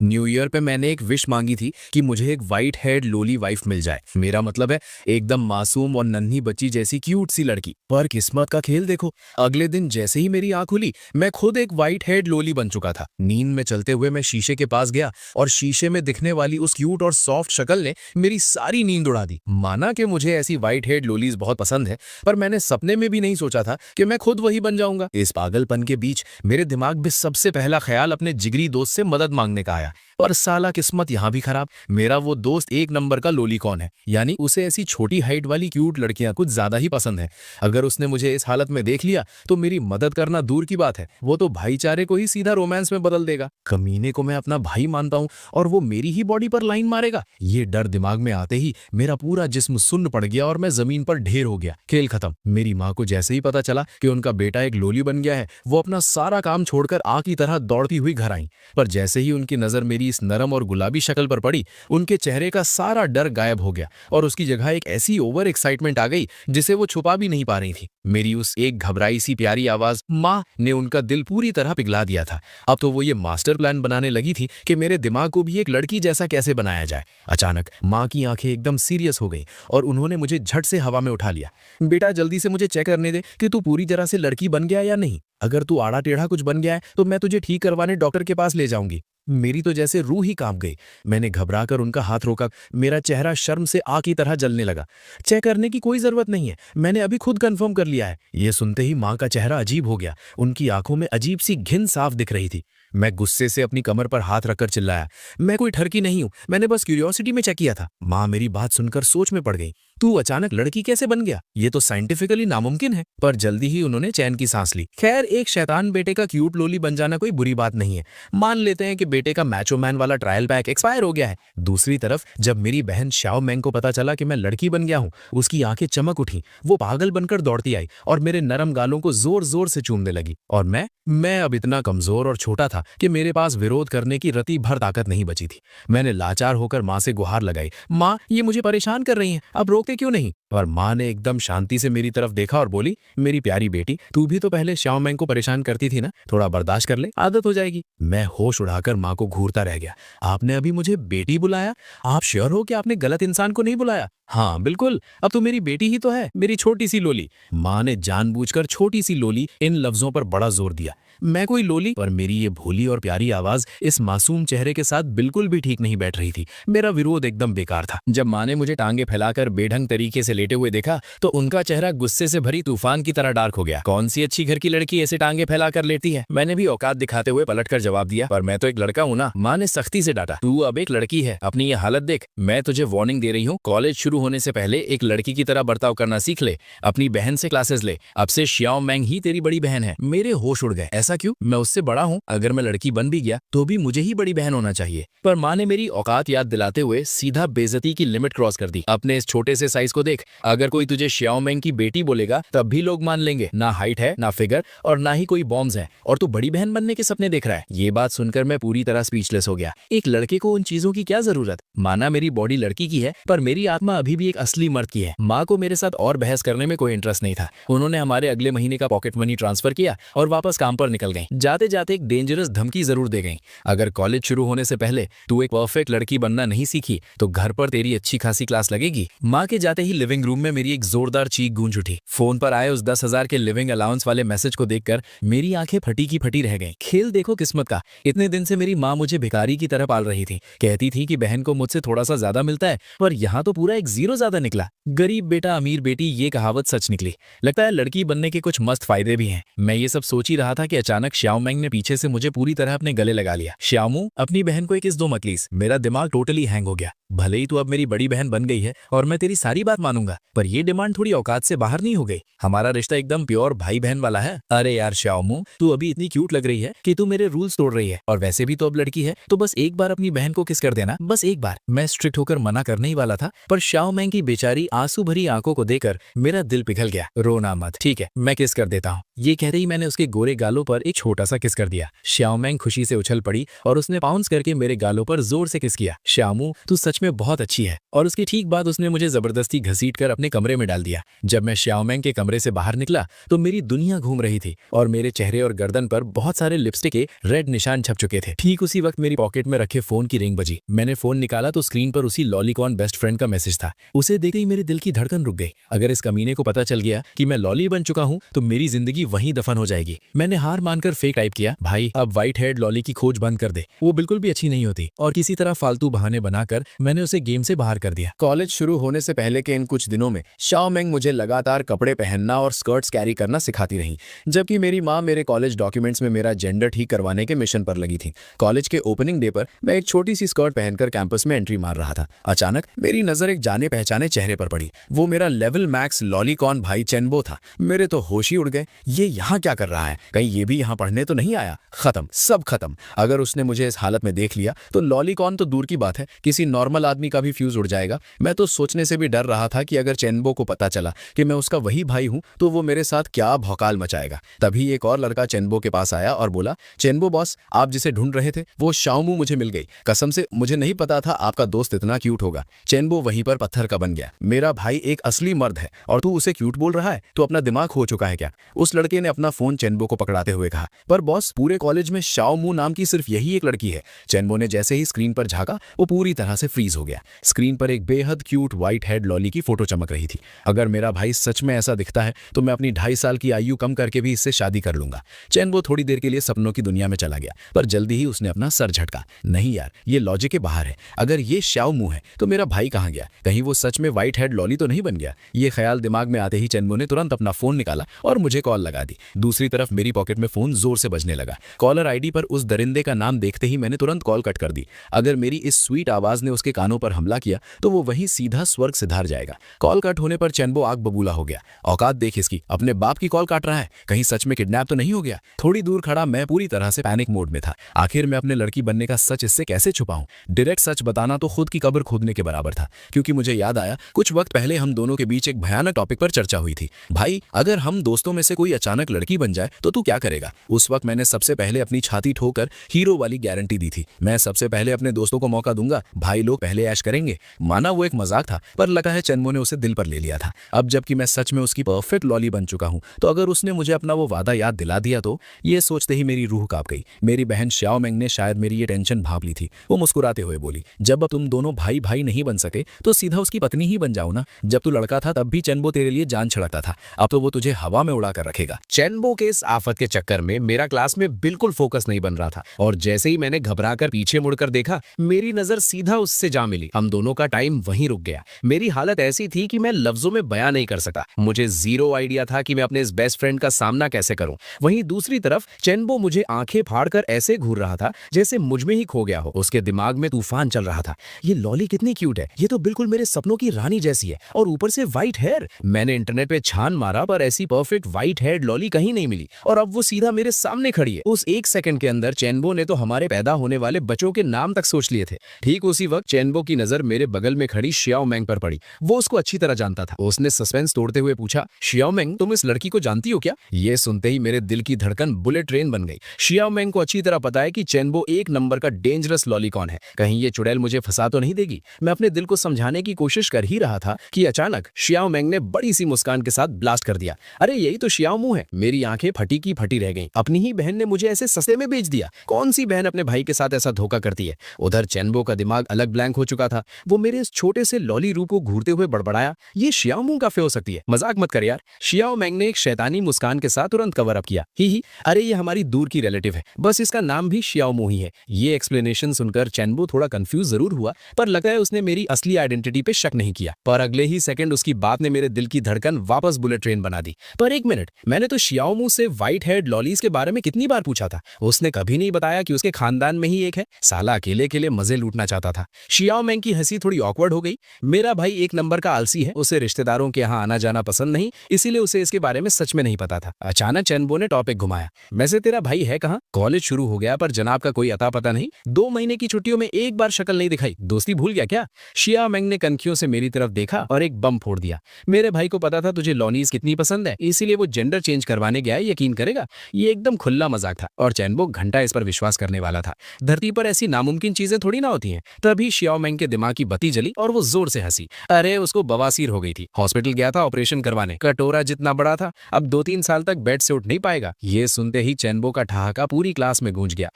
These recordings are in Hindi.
न्यू ईयर पे मैंने एक विश मांगी थी कि मुझे एक वाइट हेयर्ड लोली वाइफ मिल जाए। मेरा मतलब है एकदम मासूम और नन्ही बच्ची जैसी क्यूट सी लड़की। पर किस्मत का खेल देखो, अगले दिन जैसे ही मेरी आंख खुली मैं खुद एक वाइट हेयर्ड लोली बन चुका था। नींद में चलते हुए मैं शीशे के पास गया और शीशे में दिखने वाली उस क्यूट और सॉफ्ट शक्ल ने मेरी सारी नींद उड़ा दी। माना कि मुझे ऐसी वाइट हेयर्ड लोलीज बहुत पसंद है, पर मैंने सपने में भी नहीं सोचा था कि मैं खुद वही बन जाऊंगा। इस पागलपन के बीच मेरे दिमाग में सबसे पहला ख्याल अपने जिगरी दोस्त से मदद मांगने का आया। पर साला किस्मत यहाँ भी खराब। मेरा वो दोस्त एक नंबर का लोलीकॉन है, यानी उसे ऐसी छोटी हाइट वाली क्यूट लड़कियां कुछ ज्यादा ही पसंद है। अगर उसने मुझे इस हालत में देख लिया तो मेरी मदद करना दूर की बात है, वो तो भाईचारे को ही सीधा रोमांस में बदल देगा। कमीने को मैं अपना भाई मानता हूँ और वो मेरी ही बॉडी पर लाइन मारेगा। ये डर दिमाग में आते ही मेरा पूरा जिस्म सुन्न पड़ गया और मैं जमीन पर ढेर हो गया। खेल खत्म। मेरी माँ को जैसे ही पता चला कि उनका बेटा एक लोली बन गया है, वो अपना सारा काम छोड़कर आग की तरह दौड़ती हुई घर आई। पर जैसे ही उनकी नजर मेरी इस नरम और गुलाबी शक्ल पर पड़ी, उनके चेहरे का सारा डर गायब हो गया और उसकी जगह एक ऐसी ओवर एक्साइटमेंट आ गई जिसे वो छुपा भी नहीं पा रही थी। मेरी उस एक घबराई सी प्यारी आवाज माँ ने उनका दिल पूरी तरह पिघला दिया था। अब तो वो ये मास्टर प्लान बनाने लगी थी कि मेरे दिमाग को भी एक लड़की जैसा कैसे बनाया जाए। अचानक माँ की आंखें एकदम सीरियस हो गई और उन्होंने मुझे झट से हवा में उठा लिया। बेटा, जल्दी से मुझे चेक करने दे कि तू पूरी तरह से लड़की बन गया या नहीं। अगर तू आड़ा टेढ़ा कुछ बन गया है तो मैं तुझे ठीक करवाने डॉक्टर के पास ले जाऊंगी। मेरी तो जैसे रूह ही कांप गई। मैंने घबराकर उनका हाथ रोका। मेरा चेहरा शर्म से आग की तरह जलने लगा। चेक करने की कोई जरूरत नहीं है, मैंने अभी खुद कंफर्म कर लिया है। ये सुनते ही माँ का चेहरा अजीब हो गया। उनकी आंखों में अजीब सी घिन साफ दिख रही थी। मैं गुस्से से अपनी कमर पर हाथ रखकर चिल्लाया, मैं कोई ठरकी नहीं हूं, मैंने बस क्यूरियोसिटी में चेक किया था। माँ मेरी बात सुनकर सोच में पड़ गई। तू अचानक लड़की कैसे बन गया? ये तो साइंटिफिकली नामुमकिन है। पर जल्दी ही उन्होंने चैन की सांस ली। खैर, एक शैतान बेटे का क्यूट लोली बन जाना कोई बुरी बात नहीं है। मान लेते हैं कि बेटे का मैचो मैन वाला ट्रायल पैक एक्सपायर हो गया है। दूसरी तरफ जब मेरी बहन श्याओ मैंग को पता चला कि मैं लड़की बन गया हूँ, उसकी आंखें चमक उठी। वो पागल बनकर दौड़ती आई और मेरे नरम गालों को जोर जोर से चूमने लगी। और मैं अब इतना कमजोर और छोटा था कि मेरे पास विरोध करने की रत्ती भर ताकत नहीं बची थी। मैंने लाचार होकर माँ से गुहार लगाई, माँ ये मुझे परेशान कर रही हैं, अब रोकते क्यों नहीं? और माँ ने एकदम शांति से मेरी तरफ देखा और बोली, मेरी प्यारी बेटी, तू भी तो पहले श्याओ मैंग को परेशान करती थी ना, थोड़ा बर्दाश्त कर ले, आदत हो जाएगी। मैं होश उड़ाकर माँ को घूरता रह गया। आपने अभी मुझे बेटी बुलाया? आप श्योर हो कि आपने गलत इंसान को नहीं बुलाया? हाँ बिल्कुल, अब तो मेरी बेटी ही तो है, मेरी छोटी सी लोली। माँ ने जानबूझकर छोटी सी लोली इन लफ्जों पर बड़ा जोर दिया। मैं कोई लोली? पर मेरी ये भोली और प्यारी आवाज इस मासूम चेहरे के साथ बिल्कुल भी ठीक नहीं बैठ रही थी। मेरा विरोध एकदम बेकार था। जब माँ ने मुझे टांगे फैलाकर बेढंग तरीके से लेटे हुए देखा तो उनका चेहरा गुस्से से भरी तूफान की तरह डार्क हो गया। कौन सी अच्छी घर की लड़की ऐसे टांगे फैलाकर लेटी है? मैंने भी औकात दिखाते हुए पलटकर जवाब दिया, पर मैं तो एक लड़का हूँ ना। माँ ने सख्ती से डांटा, तू अब एक लड़की है, अपनी ये हालत देख। मैं तुझे वार्निंग दे रही हूँ, कॉलेज शुरू होने से पहले एक लड़की की तरह बर्ताव करना सीख ले। अपनी बहन से क्लासेस ले, अब से श्याओ मैंग ही तेरी बड़ी बहन है। मेरे होश उड़ गए। ऐसा क्यों? मैं उससे बड़ा हूँ, अगर मैं लड़की बन भी गया तो भी मुझे ही बड़ी बहन होना चाहिए। पर माँ ने मेरी औकात याद दिलाते हुए सीधा बेइज्जती की लिमिट क्रॉस कर दी। अपने इस छोटे से साइज को देख, अगर कोई तुझे श्याओ मैंग की बेटी बोलेगा तब भी लोग मान लेंगे। ना हाइट है, ना फिगर, और ना ही कोई बॉम्ब्स है, और तू बड़ी बहन बनने के सपने देख रहा है। ये बात सुनकर मैं पूरी तरह स्पीचलेस हो गया। एक लड़के को उन चीजों की क्या जरूरत? माना मेरी बॉडी लड़की की है, पर मेरी आत्मा अभी भी एक असली मर्द की है। माँ को मेरे साथ और बहस करने में कोई इंटरेस्ट नहीं था। उन्होंने हमारे अगले महीने का पॉकेट मनी ट्रांसफर किया और वापस काम पर निकल गई। जाते जाते एक डेंजरस धमकी जरूर दे गई, अगर कॉलेज शुरू होने से पहले तू एक परफेक्ट लड़की बनना नहीं सीखी तो घर पर तेरी अच्छी खासी क्लास लगेगी। माँ के जाते ही लिविंग रूम में मेरी एक जोरदार चीख गूंज उठी। फोन पर आए उस 10,000 के लिविंग अलाउंस वाले मैसेज को देखकर मेरी आंखें फटी की फटी रह गईं। खेल देखो किस्मत का। इतने दिन से मेरी माँ मुझे भिखारी की तरह पाल रही थी। कहती थी कि बहन को मुझसे थोड़ा सा ज्यादा मिलता है, पर यहाँ तो पूरा एक जीरो ज्यादा निकला। गरीब बेटा अमीर बेटी, ये कहावत सच निकली। लगता है लड़की बनने के कुछ मस्त फायदे भी हैं। मैं ये सब सोच ही रहा था कि अचानक श्याओ मैंग ने पीछे से मुझे पूरी तरह अपने गले लगा लिया। श्यामू, अपनी बहन को एक किस दो मकलीस। मेरा दिमाग टोटली हैंग हो गया। भले ही तू अब मेरी बड़ी बहन बन गई है और मैं तेरी सारी बात मानूंगा, पर ये डिमांड थोड़ी औकात से बाहर नहीं हो गई? हमारा रिश्ता एकदम प्योर भाई बहन वाला है। अरे यार श्यामू, तू अभी इतनी क्यूट लग रही है कि तू मेरे रूल्स तोड़ रही है, और वैसे भी तो अब लड़की है, तो बस एक बार अपनी बहन को किस कर देना, बस एक बार। मैं स्ट्रिक्ट होकर मना करने ही वाला था, पर श्याओ मैंग की बेचारी आंसू भरी आंखों को देखकर मेरा दिल पिघल गया। रोना मत, ठीक है मैं किस कर देता हूँ। ये कहते ही मैंने उसके गोरे गालों पर एक छोटा सा किस कर दिया। श्याओमेंग खुशी से उछल पड़ी और उसने पाउंस करके मेरे गालों पर जोर से किस किया। श्यामू, तू सच में बहुत अच्छी है। और उसकी ठीक बाद उसने मुझे जबरदस्ती घसीट कर अपने कमरे में डाल दिया। जब मैं श्याओमेंग के कमरे से बाहर निकला तो मेरी दुनिया घूम रही थी और मेरे चेहरे और गर्दन पर बहुत सारे लिपस्टिक के रेड निशान छप चुके थे। ठीक उसी वक्त मेरी पॉकेट में रखे फोन की रिंग बजी। मैंने फोन निकाला तो स्क्रीन पर उसी लॉलीकॉन बेस्ट फ्रेंड का मैसेज था। उसे देखते ही मेरे दिल की धड़कन रुक गई। अगर इस कमीने को पता चल गया कि मैं लॉली बन चुका हूं तो मेरी जिंदगी वहीं दफन हो जाएगी। मैंने हार मानकर फेक टाइप किया, भाई अब व्हाइट हेड लॉली की खोज बंद कर दे, वो बिल्कुल भी अच्छी नहीं होती। और किसी तरह फालतू बहाने बनाकर मैंने उसे गेम से बाहर कर दिया। कॉलेज शुरू होने से पहले के इन कुछ दिनों में श्याओमेंग मुझे लगातार कपड़े पहनना और स्कर्ट्स कैरी करना सिखाती रही, जबकि मेरी माँ मेरे कॉलेज डॉक्यूमेंट्स में मेरा जेंडर ठीक करवाने के मिशन पर लगी थी। कॉलेज के ओपनिंग डे पर मैं एक छोटी सी स्कर्ट पहनकर कैंपस में एंट्री मार रहा था। अचानक मेरी नजर एक जाने पहचाने चेहरे पर पड़ी। वो मेरा लेवल मैक्स लॉलीकॉन भाई चेनबो था। मेरे तो होश ही उड़ गए। ये यहाँ क्या कर रहा है? कहीं ये भी यहाँ पढ़ने तो नहीं आया? खत्म, सब खत्म। अगर उसने मुझे इस हालत में देख लिया तो लॉलीकॉन तो दूर की बात है, किसी नॉर्मल आदमी का भी फ्यूज उड़ जाएगा। मैं तो सोचने से भी डर रहा था कि अगर चेनबो को पता चला कि मैं उसका वही भाई हूं तो वो मेरे साथ क्या भौकाल मचाएगा। तभी एक और लड़का चेनबो के पास आया और बोला, चेनबो बॉस, आप जिसे ढूंढ रहे थे वो शाओमू मुझे मिल गई। कसम से मुझे नहीं पता था आपका दोस्त इतना क्यूट होगा। चेनबो वहीं पर पत्थर का बन गया। मेरा भाई एक असली मर्द है और तू उसे क्यूट बोल रहा है? तो अपना दिमाग हो चुका है क्या? उस लड़के ने अपना फोन चेनबो को पकड़ाते हुए कहा, पर बॉस पूरे कॉलेज में शाओमू नाम की सिर्फ यही एक लड़की है। चेनबो ने जैसे ही स्क्रीन पर झांका वो पूरी तरह से फ्रीज हो गया। स्क्रीन पर एक बेहद क्यूट व्हाइट हेड लॉली की फोटो चमक रही थी। अगर मेरा भाई सच में ऐसा दिखता है तो मैं अपनी 2.5 साल की आयु कम करके भी इससे शादी कर लूंगा। चेनबो थोड़ी देर के लिए सपनों की दुनिया में चला गया, पर जल्दी ही उसने अपना सर झटका। नहीं यार, ये लॉजिक के बाहर है। अगर ये शाओमू है तो मेरा भाई कहाँ गया? कहीं वो सच में व्हाइट हेड लॉली तो नहीं बन गया? ये ख्याल दिमाग में आते ही चेनबो ने तुरंत अपना फोन निकाला और मुझे कॉल लगा दी। दूसरी तरफ मेरी पॉकेट में फोन जोर से बजने लगा। कॉलर आईडी पर उस दरिंदे का नाम देखते ही मैंने तुरंत कॉल कट कर दी। अगर मेरी इस स्वीट आवाज ने उसके कानों पर हमला किया तो वो वहीं सीधा स्वर्ग सिधार जाएगा। कॉल कट होने पर चेनबो आग बबूला हो गया। औकात देख इसकी, अपने बाप की कॉल काट रहा है। कहीं सच में किडनैप तो नहीं हो गया? थोड़ी दूर खड़ा मैं पूरी तरह से पैनिक मोड में था। आखिर मैं अपने लड़की बनने का सच इससे कैसे छुपाऊं? डायरेक्ट सच बताना तो खुद की कब्र खोदने के बराबर था, क्योंकि मुझे याद आया कुछ वक्त पहले हम दोनों के बीच एक भयानक टॉपिक पर चर्चा हुई थी। भाई, अगर हम दोस्तों में से कोई अचानक लड़की बन जाए तो तू क्या करेगा? उस वक्त मैंने सबसे पहले अपनी छाती ठोकर हीरो वाली गारंटी दी थी। मैं सबसे पहले अपने दोस्तों को मौका दूंगा, भाई लोग पहले ऐश करेंगे। माना वो एक मजाक था, पर लगा है चेनबो ने उसे दिल पर ले लिया था। अब जबकि मैं सच में उसकी परफेक्ट लॉली बन चुका हूं तो अगर उसने मुझे अपना वो वादा याद दिला दिया तो? ये सोचते ही मेरी रूह कांप गई। मेरी बहन श्याओमेंग ने शायद मेरी ये टेंशन भांप ली थी। वो मुस्कुराते हुए बोली, जब अब तुम दोनों भाई भाई नहीं बन सके तो सीधा उसकी पत्नी ही बन जाओ ना। जब तू लड़का था तब भी चेनबो तेरे लिए जान छिड़कता था, अब तो वो तुझे हवा में उड़ा कर रखेगा। चेनबो के इस आफत के चक्कर में मेरा क्लास में बिल्कुल फोकस नहीं बन रहा था और जैसे ही मैंने घबराकर पीछे मुड़कर देखा, मेरी नजर सीधा उससे जा मिली। हम दोनों का टाइम वहीं रुक गया। मेरी हालत ऐसी थी कि मैं लफ्जों में बयां नहीं कर सकता। मुझे जीरो आइडिया था कि मैं अपने इस बेस्ट फ्रेंड का सामना कैसे करूं। वहीं दूसरी तरफ चेनबो मुझे आंखें फाड़कर ऐसे घूर रहा था जैसे मुझ में ही खो गया हो। उसके दिमाग में तूफान चल रहा था। ये लॉली कितनी क्यूट है, ये तो बिल्कुल मेरे सपनों की रानी जैसी है, और ऊपर से व्हाइट हेयर। मैंने इंटरनेट पे छान मारा पर ऐसी परफेक्ट व्हाइट हेयर लॉली कहीं नहीं मिली, और अब वो सीधा मेरे सामने खड़ी है। उस एक सेकंड के अंदर चेनबो ने तो हमारे पैदा होने वाले बच्चों के नाम तक सोच लिए थे। ठीक उसी वक्त चेनबो की नजर मेरे बगल में खड़ी श्याओमेंग पर पड़ी। वो उसको अच्छी तरह जानता था। उसने सस्पेंस तोड़ते हुए पूछा, श्याओमेंग, तुम इस लड़की को जानती हो क्या? ये सुनते ही मेरे दिल की धड़कन बुलेट ट्रेन बन गई। श्याओमेंग को अच्छी तरह पता है कि चेनबो एक नंबर का डेंजरस लॉलीकॉन है। कहीं ये चुड़ैल मुझे फंसा तो नहीं देगी। मैं अपने दिल को समझाने की कोशिश कर ही रहा था कि अचानक श्याओमेंग ने बड़ी सी मुस्कान के साथ ब्लास्ट कर दिया। अरे यही तो श्याओमू है। मेरी आंखें फटी की फटी रह गईं। अपनी ही बहन ने मुझे ऐसे सस्ते में बेच दिया। कौन सी बहन अपने भाई के साथ ऐसा धोखा करती है? उधर चेनबो का दिमाग अलग ब्लैंक हो चुका था। वो मेरे इस छोटे से लॉली रूप को घूरते हुए बड़बड़ाया, ये श्याओमू काफे हो सकती है, मजाक मत कर यार। श्याओमेंग ने एक शैतानी मुस्कान के साथ तुरंत कवर अप किया, ही अरे ये हमारी दूर की रिलेटिव है, बस इसका नाम भी श्याओमू ही है। ये एक्सप्लेनेशन सुनकर चेनबो थोड़ा कंफ्यूज जरूर हुआ, पर लगता है उसने मेरी असली आइडेंटिटी पे शक नहीं किया। पर अगले ही सेकंड उसकी बात ने मेरे दिल की धड़कन वापस बुलेट ट्रेन बना दी। पर एक मिनट, मैंने तो श्याओमू से व्हाइट हेयर्ड लॉलीज के बारे में कितनी बार पूछा था। उसने कभी नहीं बताया कि उसके खानदान में ही एक है। साला अकेले के लिए मजे लूटना चाहता था। श्याओमेंग की हंसी थोड़ी ऑकवर्ड हो गई। मेरा भाई एक नंबर का आलसी है, उसे रिश्तेदारों के यहाँ आना जाना पसंद नहीं, इसीलिए उसे इसके बारे में सच में नहीं पता था। अचानक चेनबो ने टॉपिक घुमाया, वैसे तेरा भाई है कहाँ? कॉलेज शुरू हो गया पर जनाब का कोई अता पता नहीं। 2 महीने की छुट्टियों में एक बार शक्ल नहीं दिखाई, दोस्ती भूल गया क्या? श्याओमेंग ने कनखियों से मेरी तरफ देखा और एक बम फोड़ दिया। मेरे भाई को पता था तुझे लॉलीज कितनी पसंद है, इसीलिए वो जेंडर चेंज करवाने गया है, यकीन करेगा। ये एकदम खुला मजाक था और चैनबो घंटा इस पर विश्वास करने वाला था। धरती पर ऐसी नामुमकिन चीजें थोड़ी ना होती हैं। तभी शियाओ मेंग के दिमाग की बत्ती जली और वो जोर से हंसी। अरे उसको बवासीर हो गई थी, हॉस्पिटल गया था ऑपरेशन करवाने, कटोरा जितना बड़ा था, अब 2-3 साल तक बेड से उठ नहीं पाएगा। ये सुनते ही चैनबो का ठहाका पूरी क्लास में गूंज गया।